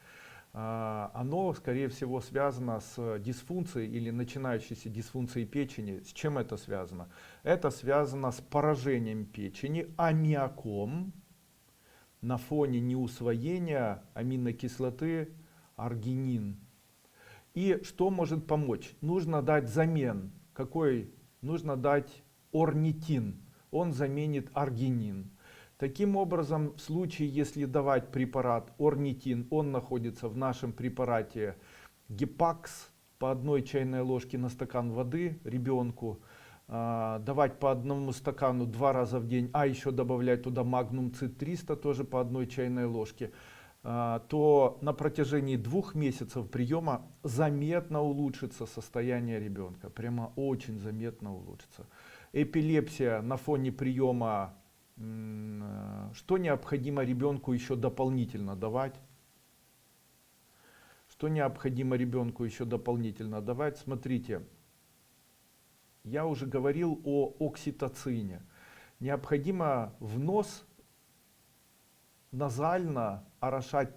Оно, скорее всего, связано с дисфункцией или начинающейся дисфункцией печени. С чем это связано? Это связано с поражением печени аммиаком на фоне неусвоения аминокислоты аргинин. И что может помочь? Нужно дать замен. Какой? Нужно дать орнитин. Он заменит аргинин. Таким образом, в случае, если давать препарат орнитин, он находится в нашем препарате гепакс по 1 чайной ложке на стакан воды ребенку, давать по 1 стакану 2 раза в день, а еще добавлять туда магнум цит 300 тоже по 1 чайной ложке, то на протяжении 2 месяцев приема заметно улучшится состояние ребенка, прямо очень заметно улучшится. Эпилепсия на фоне приема, что необходимо ребенку еще дополнительно давать? Что необходимо ребенку еще дополнительно давать? Смотрите, я уже говорил о окситоцине. Необходимо в нос назально орошать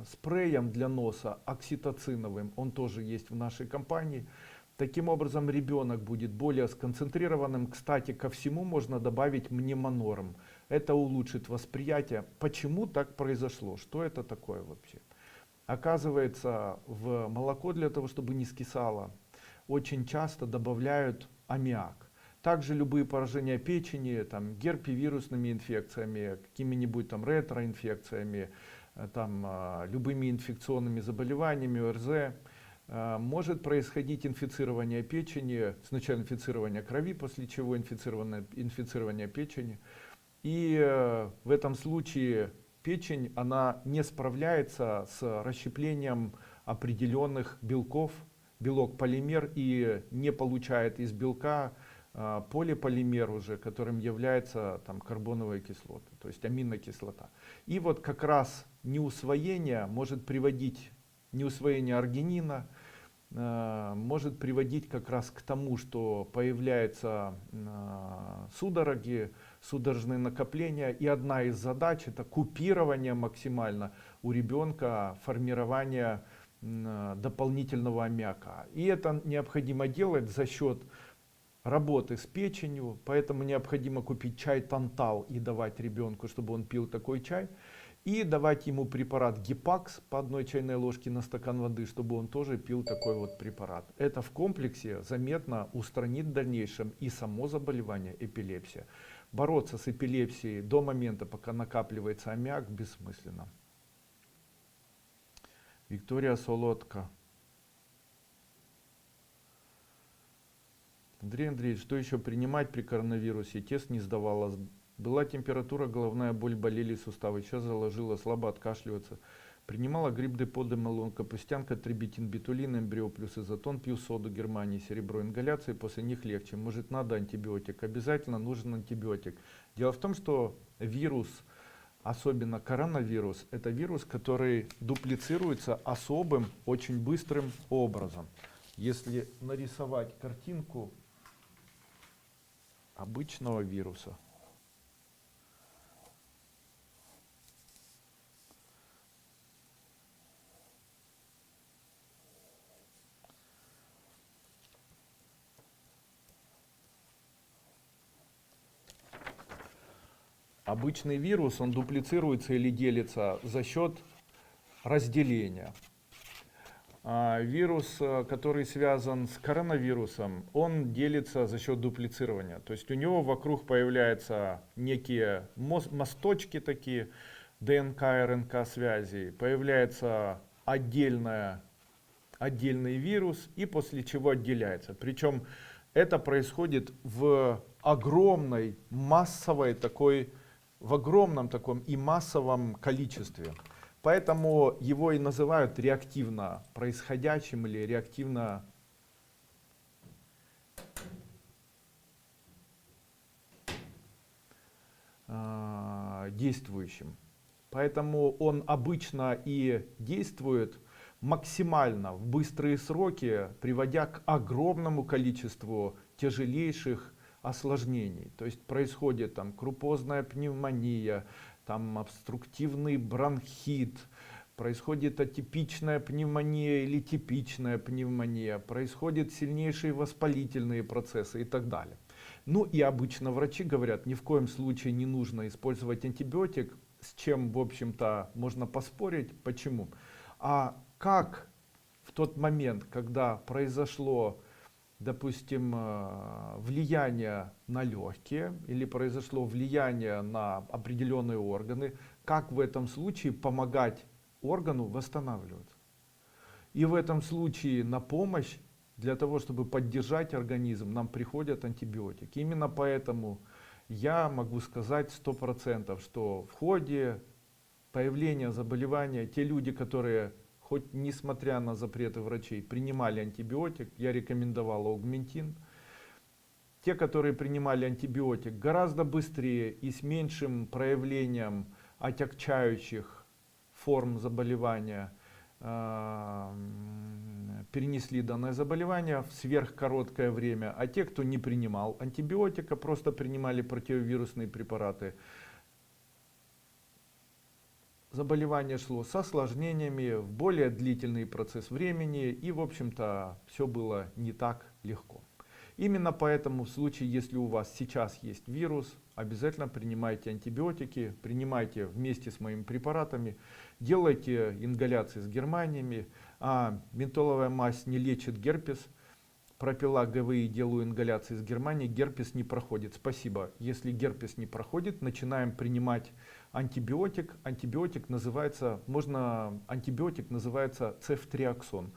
спреем для носа окситоциновым. Он тоже есть в нашей компании. Таким образом, ребенок будет более сконцентрированным. Кстати, ко всему можно добавить мнемонорм. Это улучшит восприятие. Почему так произошло? Что это такое вообще? Оказывается, в молоко для того, чтобы не скисало, очень часто добавляют аммиак. Также любые поражения печени, там, герпевирусными инфекциями, какими-нибудь там ретроинфекциями, там, любыми инфекционными заболеваниями, ОРЗ. Может происходить инфицирование печени, сначала инфицирование крови, после чего инфицирование печени. И в этом случае печень, она не справляется с расщеплением определенных белков, белок-полимер, и не получает из белка полиполимер уже, которым является там карбоновая кислота, то есть аминокислота. И вот как раз неусвоение может приводить, неусвоение аргинина может приводить как раз к тому, что появляются судороги, судорожные накопления. И одна из задач — это купирование максимально у ребенка формирования дополнительного аммиака. И это необходимо делать за счет работы с печенью, поэтому необходимо купить чай тантал и давать ребенку, чтобы он пил такой чай. И давать ему препарат Гипакс по 1 чайной ложке на стакан воды, чтобы он тоже пил такой вот препарат. Это в комплексе заметно устранит в дальнейшем и само заболевание эпилепсия. Бороться с эпилепсией до момента, пока накапливается аммиак, бессмысленно. Виктория Солодка. Андрей Андреевич, что еще принимать при коронавирусе? Тест не сдавала. Была температура, головная боль, болели суставы. Сейчас заложила, слабо откашливаться. Принимала гриб депо, демелон, капустянка, трибитин, битулин, эмбрио плюс изотон. Пью соду Германии, серебро, ингаляции. После них легче. Может, надо антибиотик? Обязательно нужен антибиотик. Дело в том, что вирус, особенно коронавирус, это вирус, который дуплицируется особым, очень быстрым образом. Если нарисовать картинку обычного вируса, обычный вирус, он дуплицируется или делится за счет разделения. А вирус, который связан с коронавирусом, он делится за счет дуплицирования. То есть у него вокруг появляются некие мосточки такие, ДНК, РНК связи, появляется отдельный вирус, и после чего отделяется. Причем это происходит в огромной массовой такой, в огромном таком и массовом количестве. Поэтому его и называют реактивно происходящим или реактивно действующим. Поэтому он обычно и действует максимально в быстрые сроки, приводя к огромному количеству тяжелейших осложнений. То есть происходит там крупозная пневмония, там обструктивный бронхит, происходит атипичная пневмония или типичная пневмония, происходят сильнейшие воспалительные процессы и так далее. Ну и обычно врачи говорят, ни в коем случае не нужно использовать антибиотик, с чем, в общем-то, можно поспорить. Почему? А как в тот момент, когда произошло, допустим, влияние на легкие или произошло влияние на определенные органы, как в этом случае помогать органу восстанавливаться? И в этом случае на помощь, для того, чтобы поддержать организм, нам приходят антибиотики. Именно поэтому я могу сказать 100%, что в ходе появления заболевания те люди, которые хоть несмотря на запреты врачей принимали антибиотик, я рекомендовал аугментин. Те, которые принимали антибиотик, гораздо быстрее и с меньшим проявлением отягчающих форм заболевания перенесли данное заболевание в сверхкороткое время. А те, кто не принимал антибиотика, просто принимали противовирусные препараты, заболевание шло с осложнениями в более длительный процесс времени, и в общем-то все было не так легко. Именно поэтому в случае, если у вас сейчас есть вирус, обязательно принимайте антибиотики, принимайте вместе с моими препаратами, делайте ингаляции с германиями. Ментоловая мазь не лечит герпес. Пропила ГВИ, делаю ингаляции с Германии, герпес не проходит. Спасибо. Если герпес не проходит, начинаем принимать антибиотик. Антибиотик называется цефтриаксон.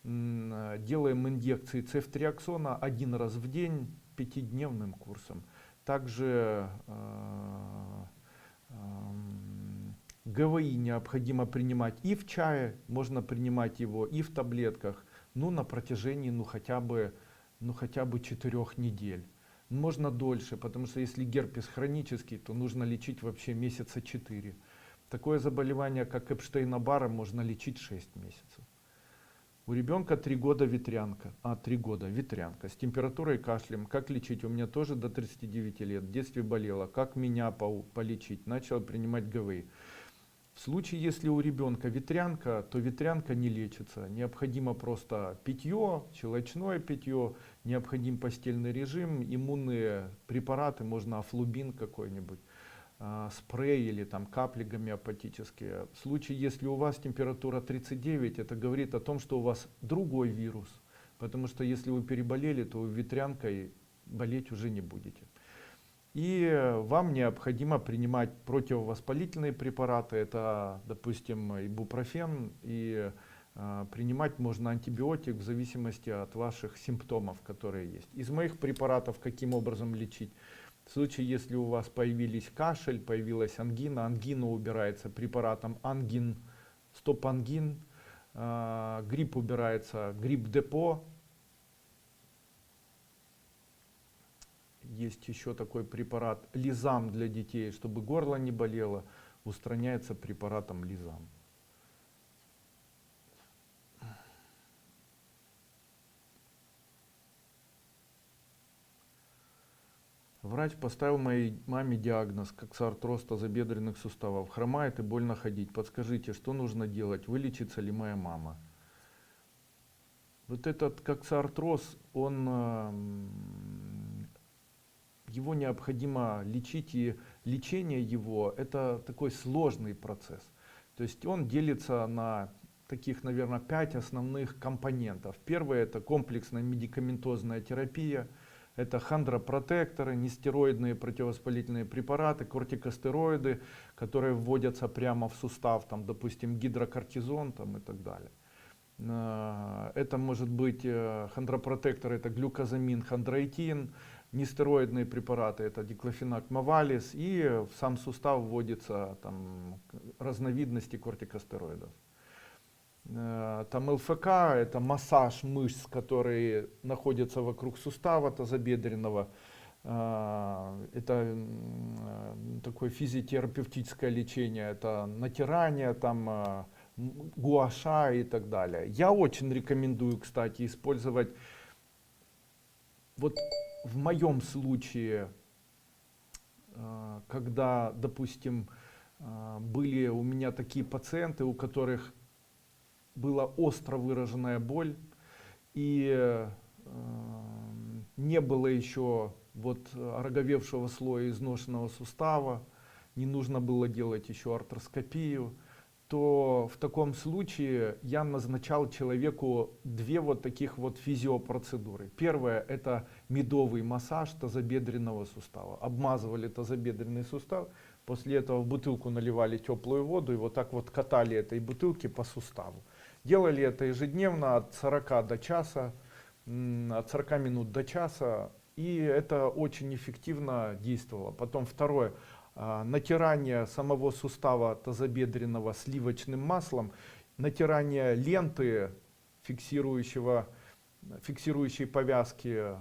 Делаем инъекции цефтриаксона 1 раз в день 5-дневным курсом. Также ГВИ необходимо принимать и в чае, можно принимать его и в таблетках, ну на протяжении хотя бы 4 недель. Можно дольше, потому что если герпес хронический, то нужно лечить вообще месяца 4. Такое заболевание, как Эпштейна-Барра, можно лечить 6 месяцев. У ребенка 3 года ветрянка, 3 года ветрянка с температурой и кашлем. Как лечить? У меня тоже до 39 лет, в детстве болела. Как меня полечить? Начал принимать ГВИ. В случае, если у ребенка ветрянка, то ветрянка не лечится. Необходимо просто питье, щелочное питье, необходим постельный режим, иммунные препараты, можно афлубин какой-нибудь, спрей или там капли гомеопатические. В случае, если у вас температура 39, это говорит о том, что у вас другой вирус. Потому что если вы переболели, то вы ветрянкой болеть уже не будете. И вам необходимо принимать противовоспалительные препараты, это, допустим, ибупрофен, и принимать можно антибиотик в зависимости от ваших симптомов, которые есть. Из моих препаратов каким образом лечить? В случае, если у вас появились кашель, появилась ангина, ангина убирается препаратом ангин, стопангин, грипп убирается грипп-депо. Есть еще такой препарат Лизам для детей, чтобы горло не болело, устраняется препаратом Лизам. Врач поставил моей маме диагноз коксартроз тазобедренных суставов. Хромает и больно ходить. Подскажите, что нужно делать? Вылечится ли моя мама? Вот этот коксартроз, его необходимо лечить, и лечение его это такой сложный процесс. То есть он делится на таких, наверное, 5 основных компонентов. Первое — это комплексная медикаментозная терапия, это хондропротекторы, нестероидные противовоспалительные препараты, кортикостероиды, которые вводятся прямо в сустав, там, допустим, гидрокортизон там, и так далее. Это может быть хондропротектор, это глюкозамин, хондроитин, нестероидные препараты, это диклофенак, мавалис, и в сам сустав вводятся там разновидности кортикостероидов. Там ЛФК, это массаж мышц, которые находятся вокруг сустава тазобедренного. Это такое физиотерапевтическое лечение, это натирание, там, гуаша и так далее. Я очень рекомендую, кстати, использовать, вот в моем случае, когда, допустим, были у меня такие пациенты, у которых была остро выраженная боль, и не было еще ороговевшего слоя изношенного сустава, не нужно было делать еще артроскопию, то в таком случае я назначал человеку 2 таких физиопроцедуры. Первое — это медовый массаж тазобедренного сустава. Обмазывали тазобедренный сустав, после этого в бутылку наливали теплую воду и так катали этой бутылки по суставу. Делали это ежедневно от 40 до часа, от 40 минут до часа, и это очень эффективно действовало. Потом второе, натирание самого сустава тазобедренного сливочным маслом, натирание ленты, фиксирующей повязки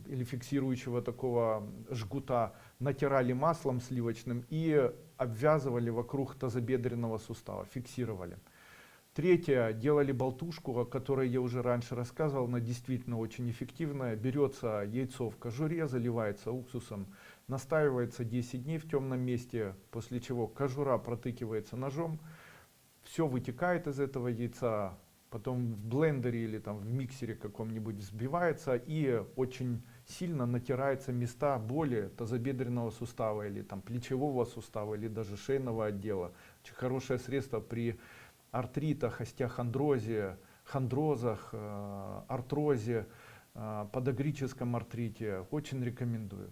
или фиксирующего такого жгута, натирали маслом сливочным и обвязывали вокруг тазобедренного сустава, фиксировали. Третье, делали болтушку, о которой я уже раньше рассказывал, она действительно очень эффективная. Берется яйцо в кожуре, заливается уксусом, настаивается 10 дней в темном месте, после чего кожура протыкивается ножом, все вытекает из этого яйца, потом в блендере или там в миксере каком-нибудь взбивается и очень сильно натираются места боли тазобедренного сустава или там плечевого сустава или даже шейного отдела. Очень хорошее средство при артритах, остеохондрозе, хондрозах, артрозе, подагрическом артрите. Очень рекомендую.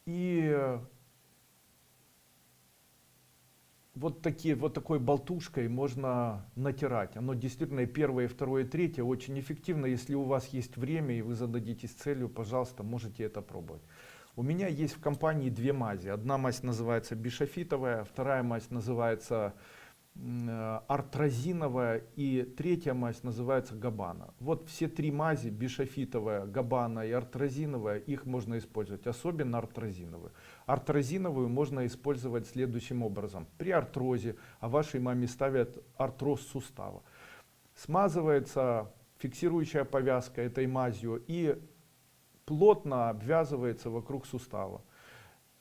И вот такой болтушкой можно натирать. Оно действительно и первое, и второе, и третье очень эффективно. Если у вас есть время и вы зададитесь целью, пожалуйста, можете это пробовать. У меня есть в компании две мази. Одна мазь называется бишофитовая, вторая мазь называется артрозиновая и третья мазь называется габана. Вот все три мази, бишофитовая, габана и артрозиновая, их можно использовать, особенно артрозиновую. Артрозиновую можно использовать следующим образом. При артрозе, а вашей маме ставят артроз сустава, смазывается фиксирующая повязка этой мазью и плотно обвязывается вокруг сустава.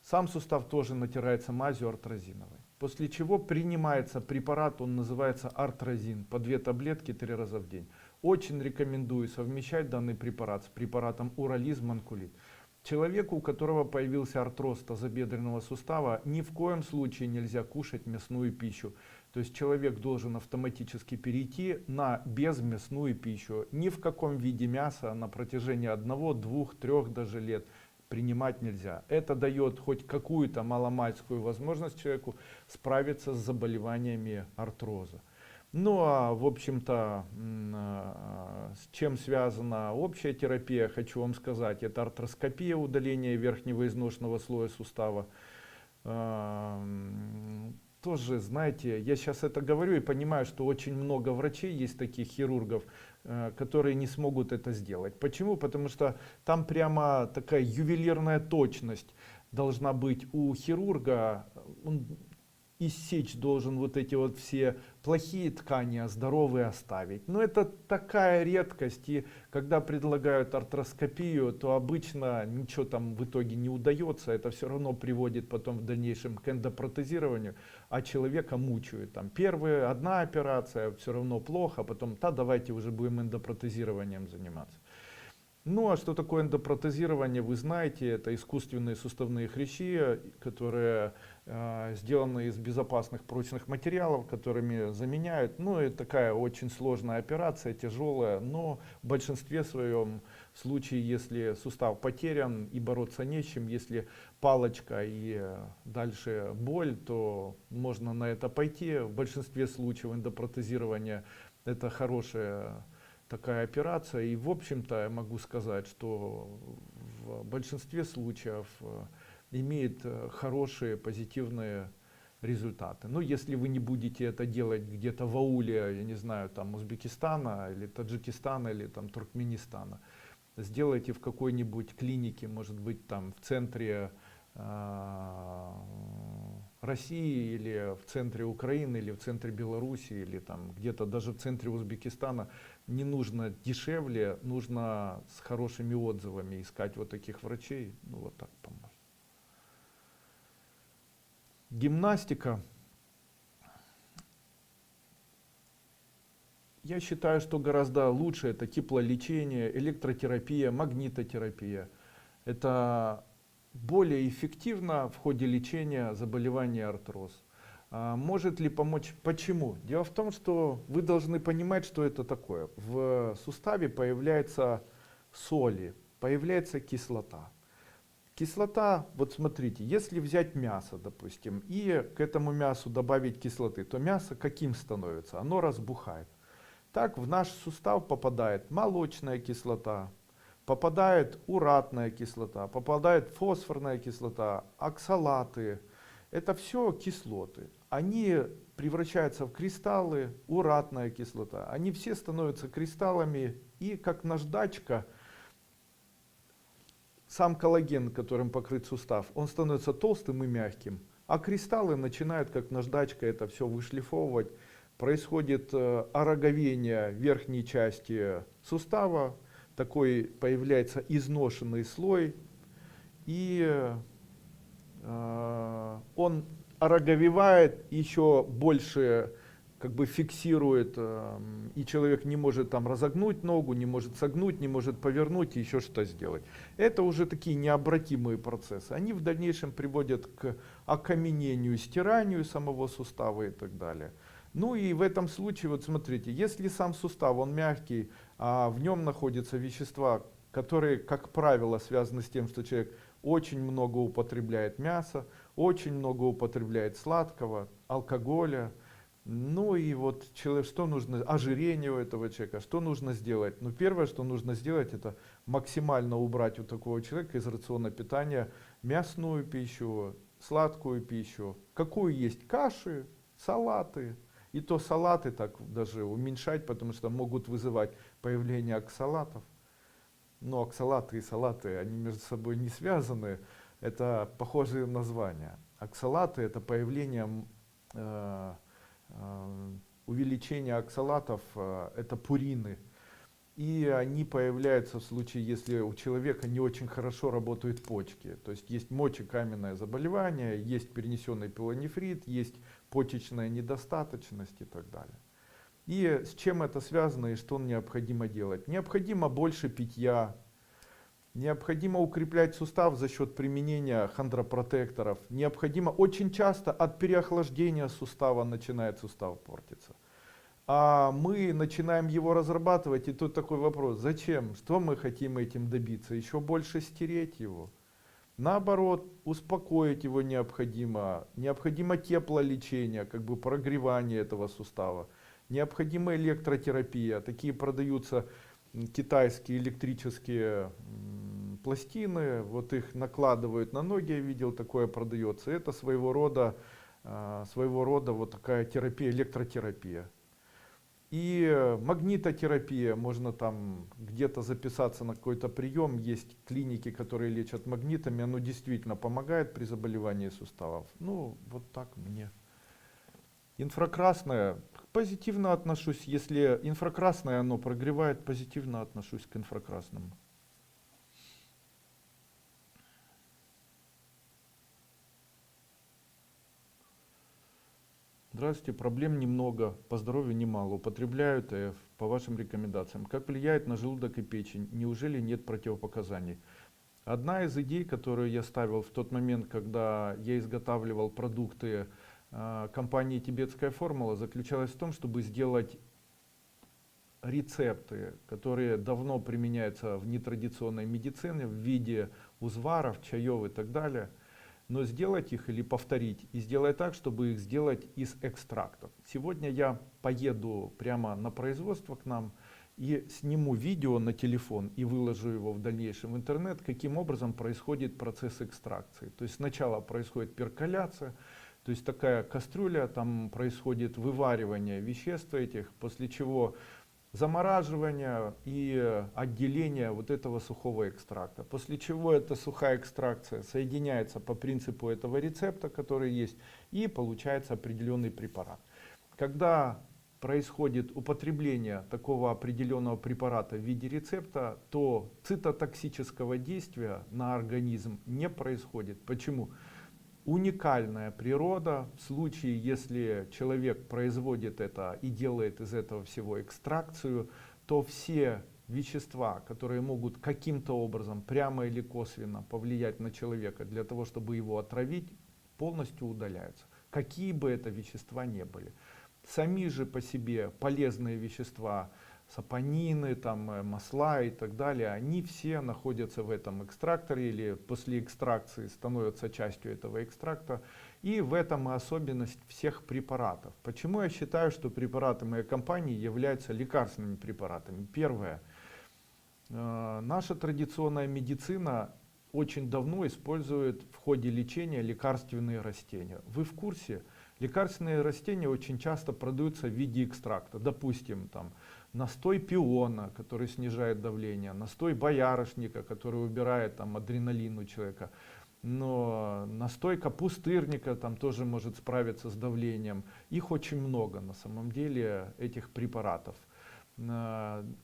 Сам сустав тоже натирается мазью артрозиновой. После чего принимается препарат, он называется артрозин, по 2 таблетки 3 раза в день. Очень рекомендую совмещать данный препарат с препаратом урализ манкулит. Человеку, у которого появился артроз тазобедренного сустава, ни в коем случае нельзя кушать мясную пищу. То есть человек должен автоматически перейти на безмясную пищу. Ни в каком виде мяса на протяжении 1, 2, 3 даже лет принимать нельзя. Это дает хоть какую-то маломальскую возможность человеку справиться с заболеваниями артроза. Ну а в общем-то, с чем связана общая терапия, хочу вам сказать, это артроскопия, удаление верхнего изношенного слоя сустава. Тоже, знаете, я сейчас это говорю и понимаю, что очень много врачей есть таких хирургов, которые не смогут это сделать. Почему? Потому что там прямо такая ювелирная точность должна быть у хирурга. Он иссечь должен вот эти вот все плохие ткани, а здоровые оставить. Но это такая редкость, и когда предлагают артроскопию, то обычно ничего там в итоге не удается, это все равно приводит потом в дальнейшем к эндопротезированию, а человека мучают. Там первая, одна операция, все равно плохо, потом, да, давайте уже будем эндопротезированием заниматься. Ну а что такое эндопротезирование, вы знаете, это искусственные суставные хрящи, которые сделаны из безопасных прочных материалов, которыми заменяют. Ну и такая очень сложная операция, тяжелая, но в большинстве своем случае, если сустав потерян и бороться нечем, если палочка и дальше боль, то можно на это пойти. В большинстве случаев эндопротезирование это хорошая такая операция, и в общем-то я могу сказать, что в большинстве случаев имеет хорошие позитивные результаты. Но если вы не будете это делать где-то в ауле, я не знаю, там Узбекистана или Таджикистана или там Туркменистана, сделайте в какой-нибудь клинике, может быть там в центре России или в центре Украины или в центре Беларуси или там где-то даже в центре Узбекистана. Не нужно дешевле, нужно с хорошими отзывами искать вот таких врачей. Ну вот так поможет. Гимнастика. Я считаю, что гораздо лучше это теплолечение, электротерапия, магнитотерапия. Это более эффективно в ходе лечения заболевания артроз. Может ли помочь? Почему? Дело в том, что вы должны понимать, что это такое. В суставе появляются соли, появляется кислота. Кислота, вот смотрите, если взять мясо, допустим, и к этому мясу добавить кислоты, то мясо каким становится? Оно разбухает. Так в наш сустав попадает молочная кислота, попадает уратная кислота, попадает фосфорная кислота, оксалаты. Это все кислоты. Они превращаются в кристаллы, уратная кислота. Они все становятся кристаллами, и как наждачка, сам коллаген, которым покрыт сустав, он становится толстым и мягким. А кристаллы начинают как наждачка это все вышлифовывать. Происходит ороговение верхней части сустава, такой появляется изношенный слой, и он ороговевает, еще больше как бы фиксирует, и человек не может там разогнуть ногу, не может согнуть, не может повернуть и еще что сделать. Это уже такие необратимые процессы. Они в дальнейшем приводят к окаменению, стиранию самого сустава и так далее. Ну и в этом случае, вот смотрите, если сам сустав, он мягкий, а в нем находятся вещества, которые, как правило, связаны с тем, что человек очень много употребляет мяса, очень много употребляет сладкого, алкоголя. Ну и вот человек, что нужно, ожирение у этого человека, что нужно сделать? Ну первое, что нужно сделать, это максимально убрать у такого человека из рациона питания мясную пищу, сладкую пищу, какую есть каши, салаты. И то салаты так даже уменьшать, потому что могут вызывать появление оксалатов. Но оксалаты и салаты, они между собой не связаны, это похожие названия. Оксалаты это появление, увеличение оксалатов, это пурины. И они появляются в случае, если у человека не очень хорошо работают почки. То есть есть мочекаменное заболевание, есть перенесенный пилонефрит, есть почечная недостаточность и так далее. И с чем это связано и что необходимо делать? Необходимо больше питья, необходимо укреплять сустав за счет применения хондропротекторов. Необходимо очень часто от переохлаждения сустава начинает сустав портиться. А мы начинаем его разрабатывать, и тут такой вопрос, зачем, что мы хотим этим добиться, еще больше стереть его? Наоборот, успокоить его необходимо, необходимо теплолечение, как бы прогревание этого сустава, необходима электротерапия, такие продаются китайские электрические пластины, вот их накладывают на ноги, я видел, такое продается, это своего рода вот такая терапия, электротерапия. И магнитотерапия, можно там где-то записаться на какой-то прием, есть клиники, которые лечат магнитами, оно действительно помогает при заболевании суставов. Ну, вот так мне. Инфракрасное, позитивно отношусь, если инфракрасное оно прогревает, позитивно отношусь к инфракрасному. Здравствуйте, проблем немного, по здоровью немало, употребляю ТФ по вашим рекомендациям. Как влияет на желудок и печень? Неужели нет противопоказаний? Одна из идей, которую я ставил в тот момент, когда я изготавливал продукты компании «Тибетская формула», заключалась в том, чтобы сделать рецепты, которые давно применяются в нетрадиционной медицине в виде узваров, чаев и так далее, но сделать их или повторить и сделать так, чтобы их сделать из экстрактов. Сегодня я поеду прямо на производство к нам и сниму видео на телефон и выложу его в дальнейшем в интернет, каким образом происходит процесс экстракции. То есть сначала происходит перколяция, то есть такая кастрюля, там происходит вываривание веществ этих, после чего замораживание и отделение вот этого сухого экстракта. После чего эта сухая экстракция соединяется по принципу этого рецепта, который есть, и получается определенный препарат. Когда происходит употребление такого определенного препарата в виде рецепта, то цитотоксического действия на организм не происходит. Почему? Уникальная природа в случае, если человек производит это и делает из этого всего экстракцию, то все вещества, которые могут каким-то образом, прямо или косвенно повлиять на человека для того, чтобы его отравить, полностью удаляются. Какие бы это вещества ни были. Сами же по себе полезные вещества, сапонины, там, масла и так далее, они все находятся в этом экстракторе или после экстракции становятся частью этого экстракта. И в этом и особенность всех препаратов. Почему я считаю, что препараты моей компании являются лекарственными препаратами? Первое. Наша традиционная медицина очень давно использует в ходе лечения лекарственные растения. Вы в курсе? Лекарственные растения очень часто продаются в виде экстракта. Допустим, там, настой пиона, который снижает давление, настой боярышника, который убирает там, адреналин у человека. Но настойка пустырника там тоже может справиться с давлением. Их очень много на самом деле, этих препаратов.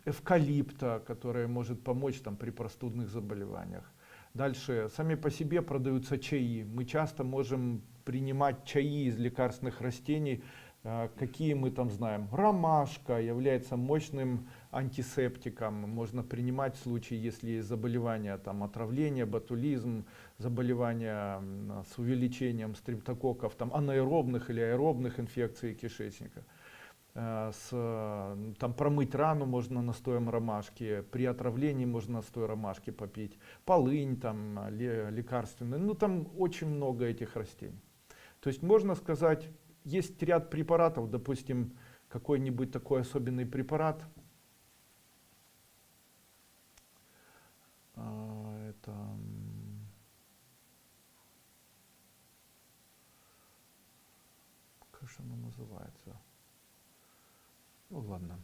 Эвкалипта, который может помочь там, при простудных заболеваниях. Дальше, сами по себе продаются чаи. Мы часто можем принимать чаи из лекарственных растений, какие мы там знаем. Ромашка является мощным антисептиком. Можно принимать в случае, если есть заболевания, там, отравление, ботулизм, заболевания с увеличением стрептококков, там, анаэробных или аэробных инфекций кишечника. там промыть рану можно настоем ромашки, при отравлении можно настой ромашки попить, полынь там лекарственные, ну там очень много этих растений. То есть можно сказать, есть ряд препаратов, допустим, какой-нибудь такой особенный препарат, это как же оно называется? Ну ладно.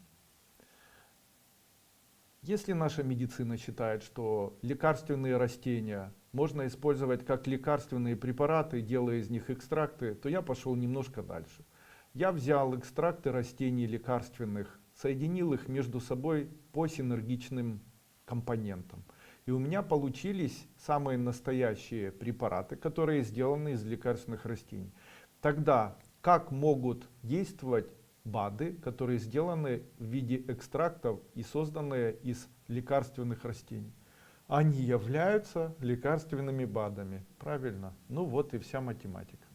Если наша медицина считает, что лекарственные растения можно использовать как лекарственные препараты, делая из них экстракты, то я пошел немножко дальше. Я взял экстракты растений лекарственных, соединил их между собой по синергичным компонентам. И у меня получились самые настоящие препараты, которые сделаны из лекарственных растений. Тогда как могут действовать БАДы, которые сделаны в виде экстрактов и созданные из лекарственных растений? Они являются лекарственными БАДами. Правильно? Ну вот и вся математика.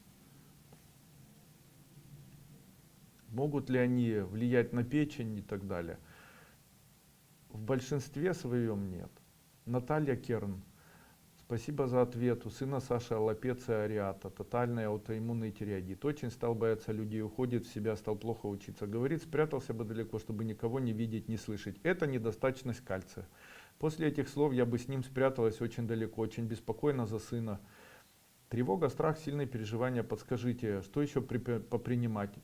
Могут ли они влиять на печень и так далее? В большинстве своем нет. Наталья Керн. Спасибо за ответ. У сына Саши аллопеция ареата, тотальный аутоиммунный тиреоидит. Очень стал бояться людей, уходит в себя, стал плохо учиться. Говорит, спрятался бы далеко, чтобы никого не видеть, не слышать. Это недостаточность кальция. После этих слов я бы с ним спряталась очень далеко, очень беспокойна за сына. Тревога, страх, сильные переживания. Подскажите, что еще попринимать?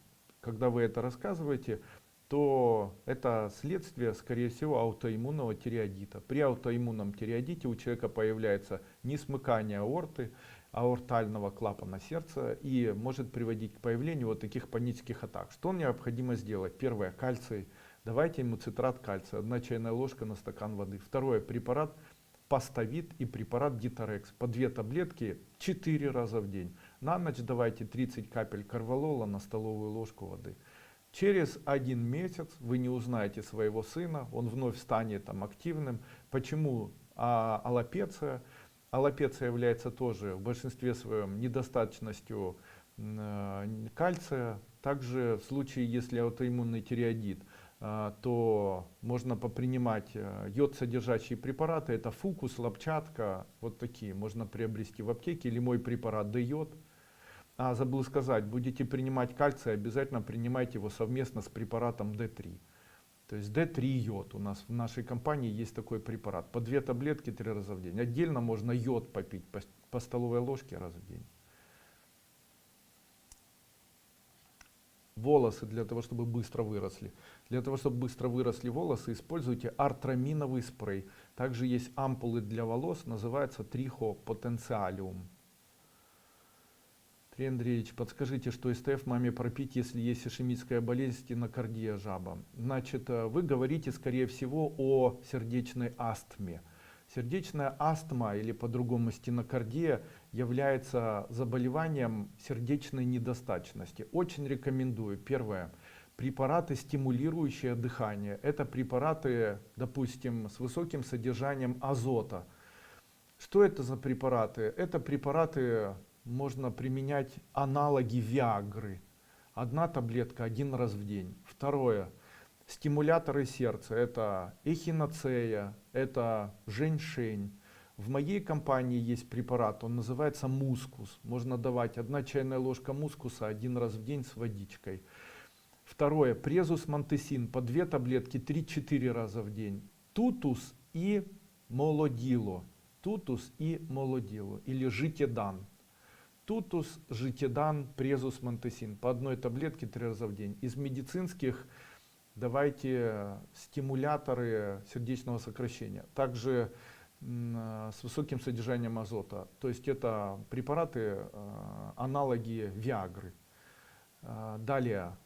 Когда вы это рассказываете, то это следствие, скорее всего, аутоиммунного тиреоидита. При аутоиммунном тиреоидите у человека появляется несмыкание аорты, аортального клапана сердца и может приводить к появлению вот таких панических атак. Что необходимо сделать? Первое, кальций. Давайте ему цитрат кальция, 1 чайная ложка на стакан воды. Второе, препарат Паставит и препарат Диторекс. По 2 таблетки 4 раза в день. На ночь давайте 30 капель карвалола на столовую ложку воды. Через 1 месяц вы не узнаете своего сына, он вновь станет там активным. Почему аллопеция? Аллопеция является тоже в большинстве своем недостаточностью кальция. Также в случае, если аутоиммунный тиреоидит, то можно попринимать йод содержащие препараты. Это фукус, лопчатка, вот такие можно приобрести в аптеке. Или мой препарат Д-йод. Забыл сказать, будете принимать кальций, обязательно принимайте его совместно с препаратом D3. То есть D3 йод. У нас в нашей компании есть такой препарат. По 2 таблетки 3 раза в день. Отдельно можно йод попить по столовой ложке раз в день. Волосы для того, чтобы быстро выросли. Для того, чтобы быстро выросли волосы, используйте артраминовый спрей. Также есть ампулы для волос, называется Трихо Потенциалиум. Андрей Андреевич, подскажите, что СТФ маме пропить, если есть ишемическая болезнь, стенокардия, жаба? Значит, вы говорите, скорее всего, о сердечной астме. Сердечная астма, или по-другому стенокардия, является заболеванием сердечной недостаточности. Очень рекомендую. Первое. Препараты, стимулирующие дыхание. Это препараты, допустим, с высоким содержанием азота. Что это за препараты? Это препараты, можно применять аналоги Виагры. 1 таблетка 1 раз в день. Второе. Стимуляторы сердца. Это эхиноцея, это женьшень. В моей компании есть препарат, он называется мускус. Можно давать 1 чайная ложка мускуса 1 раз в день с водичкой. Второе. Презус мантесин по 2 таблетки 3-4 раза в день. Тутус и молодило. Тутус и молодило. Или житедан. Тутус, житедан, презус мантесин. По 1 таблетке 3 раза в день. Из медицинских давайте стимуляторы сердечного сокращения. Также с высоким содержанием азота. То есть это препараты, аналоги Виагры. Далее.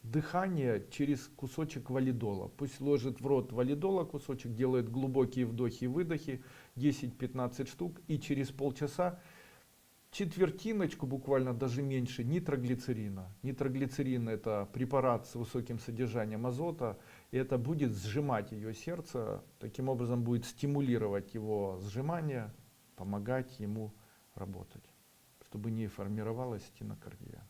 Дыхание через кусочек валидола. Пусть ложит в рот валидола кусочек, делает глубокие вдохи и выдохи, 10-15 штук, и через полчаса четвертиночку, буквально даже меньше, нитроглицерина. Нитроглицерин — это препарат с высоким содержанием азота, и это будет сжимать ее сердце, таким образом будет стимулировать его сжимание, помогать ему работать. чтобы не формировалась стенокардия.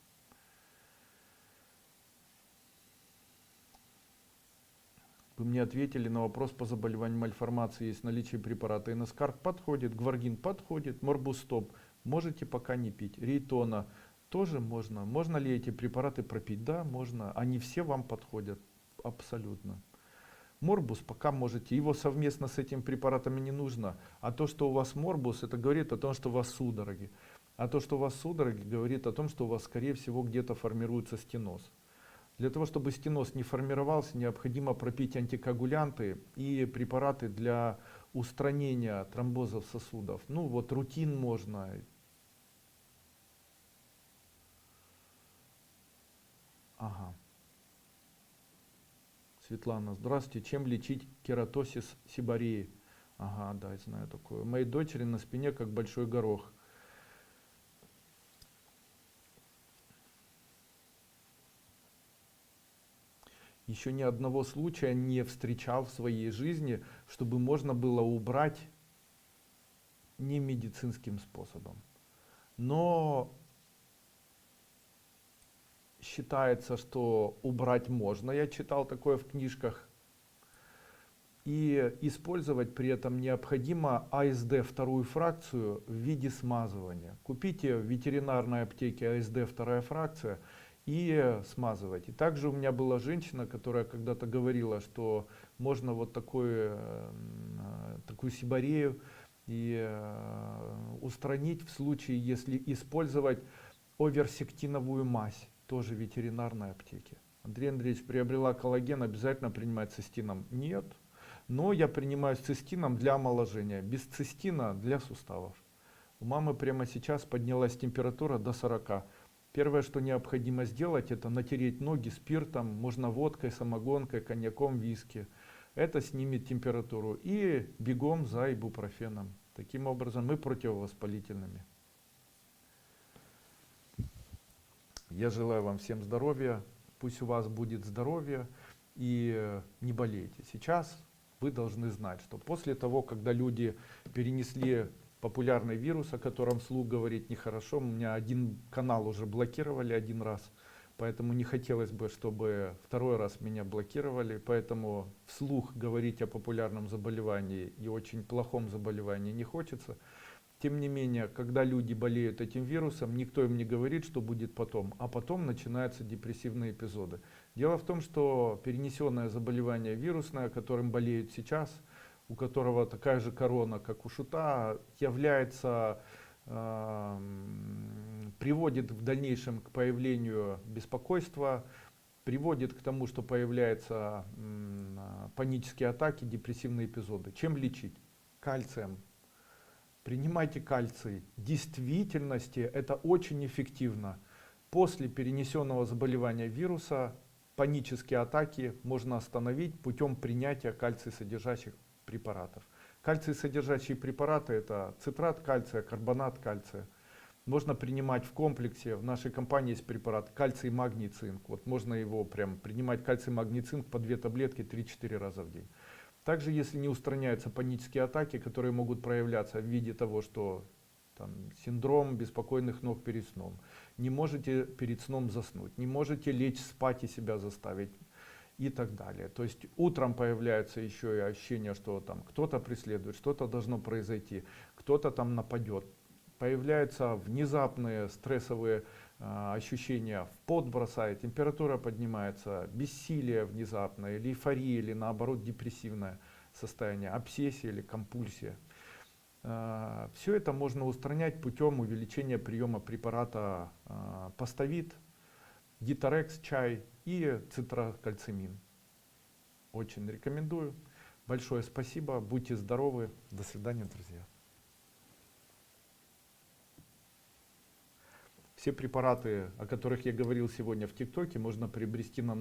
Вы мне ответили на вопрос по заболеванию мальформации. Есть наличие препарата Инескард подходит, Гвардин подходит, Морбустоп можете пока не пить. Рейтона тоже можно. Можно ли эти препараты пропить? Да, можно. Они все вам подходят. Абсолютно. Морбус пока можете. Его совместно с этими препаратами не нужно. А то, что у вас морбус, это говорит о том, что у вас судороги. А то, что у вас судороги, говорит о том, что у вас, скорее всего, где-то формируется стеноз. Для того, чтобы стеноз не формировался, необходимо пропить антикоагулянты и препараты для устранения тромбозов сосудов. Ну вот рутин можно. Ага. Светлана, здравствуйте. Чем лечить кератозис сибарии? Ага, да, я знаю такое. У моей дочери на спине как большой горох. Еще ни одного случая не встречал в своей жизни, чтобы можно было убрать не медицинским способом. Но считается, что убрать можно, я читал такое в книжках. И использовать при этом необходимо АСД вторую фракцию в виде смазывания. Купите в ветеринарной аптеке АСД вторая фракция и смазывайте. Также у меня была женщина, которая когда-то говорила, что можно вот такую сибарею и устранить в случае, если использовать оверсектиновую мазь, тоже в ветеринарной аптеке. Андрей Андреевич, приобрела коллаген, обязательно принимать цистином? Нет. Но я принимаю с цистином для омоложения, без цистина для суставов. У мамы прямо сейчас поднялась температура до 40. Первое, что необходимо сделать, это натереть ноги спиртом, можно водкой, самогонкой, коньяком, виски. Это снимет температуру. И бегом за ибупрофеном. Таким образом, мы противовоспалительными. Я желаю вам всем здоровья. Пусть у вас будет здоровье и не болейте. Сейчас вы должны знать, что после того, когда люди перенесли популярный вирус, о котором вслух говорить нехорошо, у меня один канал уже блокировали один раз, поэтому не хотелось бы, чтобы второй раз меня блокировали, поэтому вслух говорить о популярном заболевании и очень плохом заболевании не хочется. Тем не менее, когда люди болеют этим вирусом, никто им не говорит, что будет потом, а потом начинаются депрессивные эпизоды. Дело в том, что перенесенное заболевание вирусное, которым болеют сейчас, у которого такая же корона, как у шута, является, приводит в дальнейшем к появлению беспокойства, приводит к тому, что появляются панические атаки, депрессивные эпизоды. Чем лечить? Кальцием. Принимайте кальций. В действительности это очень эффективно. После перенесенного заболевания вируса панические атаки можно остановить путем принятия кальций-содержащих препаратов. Кальций-содержащие препараты — это цитрат кальция, карбонат кальция. Можно принимать в комплексе. В нашей компании есть препарат кальций, магний, цинк. Вот можно его прям принимать кальций, магний, цинк по 2 таблетки 3-4 раза в день. Также, если не устраняются панические атаки, которые могут проявляться в виде того, что там, синдром беспокойных ног перед сном, не можете перед сном заснуть, не можете лечь спать и себя заставить и так далее. То есть утром появляется еще и ощущение, что там кто-то преследует, что-то должно произойти, кто-то там нападет. Появляются внезапные стрессовые ощущения, в пот бросает, температура поднимается, бессилие внезапное, или эйфория, или наоборот депрессивное состояние, обсессия или компульсия. Все это можно устранять путем увеличения приема препарата Поставит, Гитарекс, чай и цитрокальцимин. Очень рекомендую. Большое спасибо, будьте здоровы, до свидания, друзья. Все препараты, о которых я говорил сегодня в ТикТоке, можно приобрести на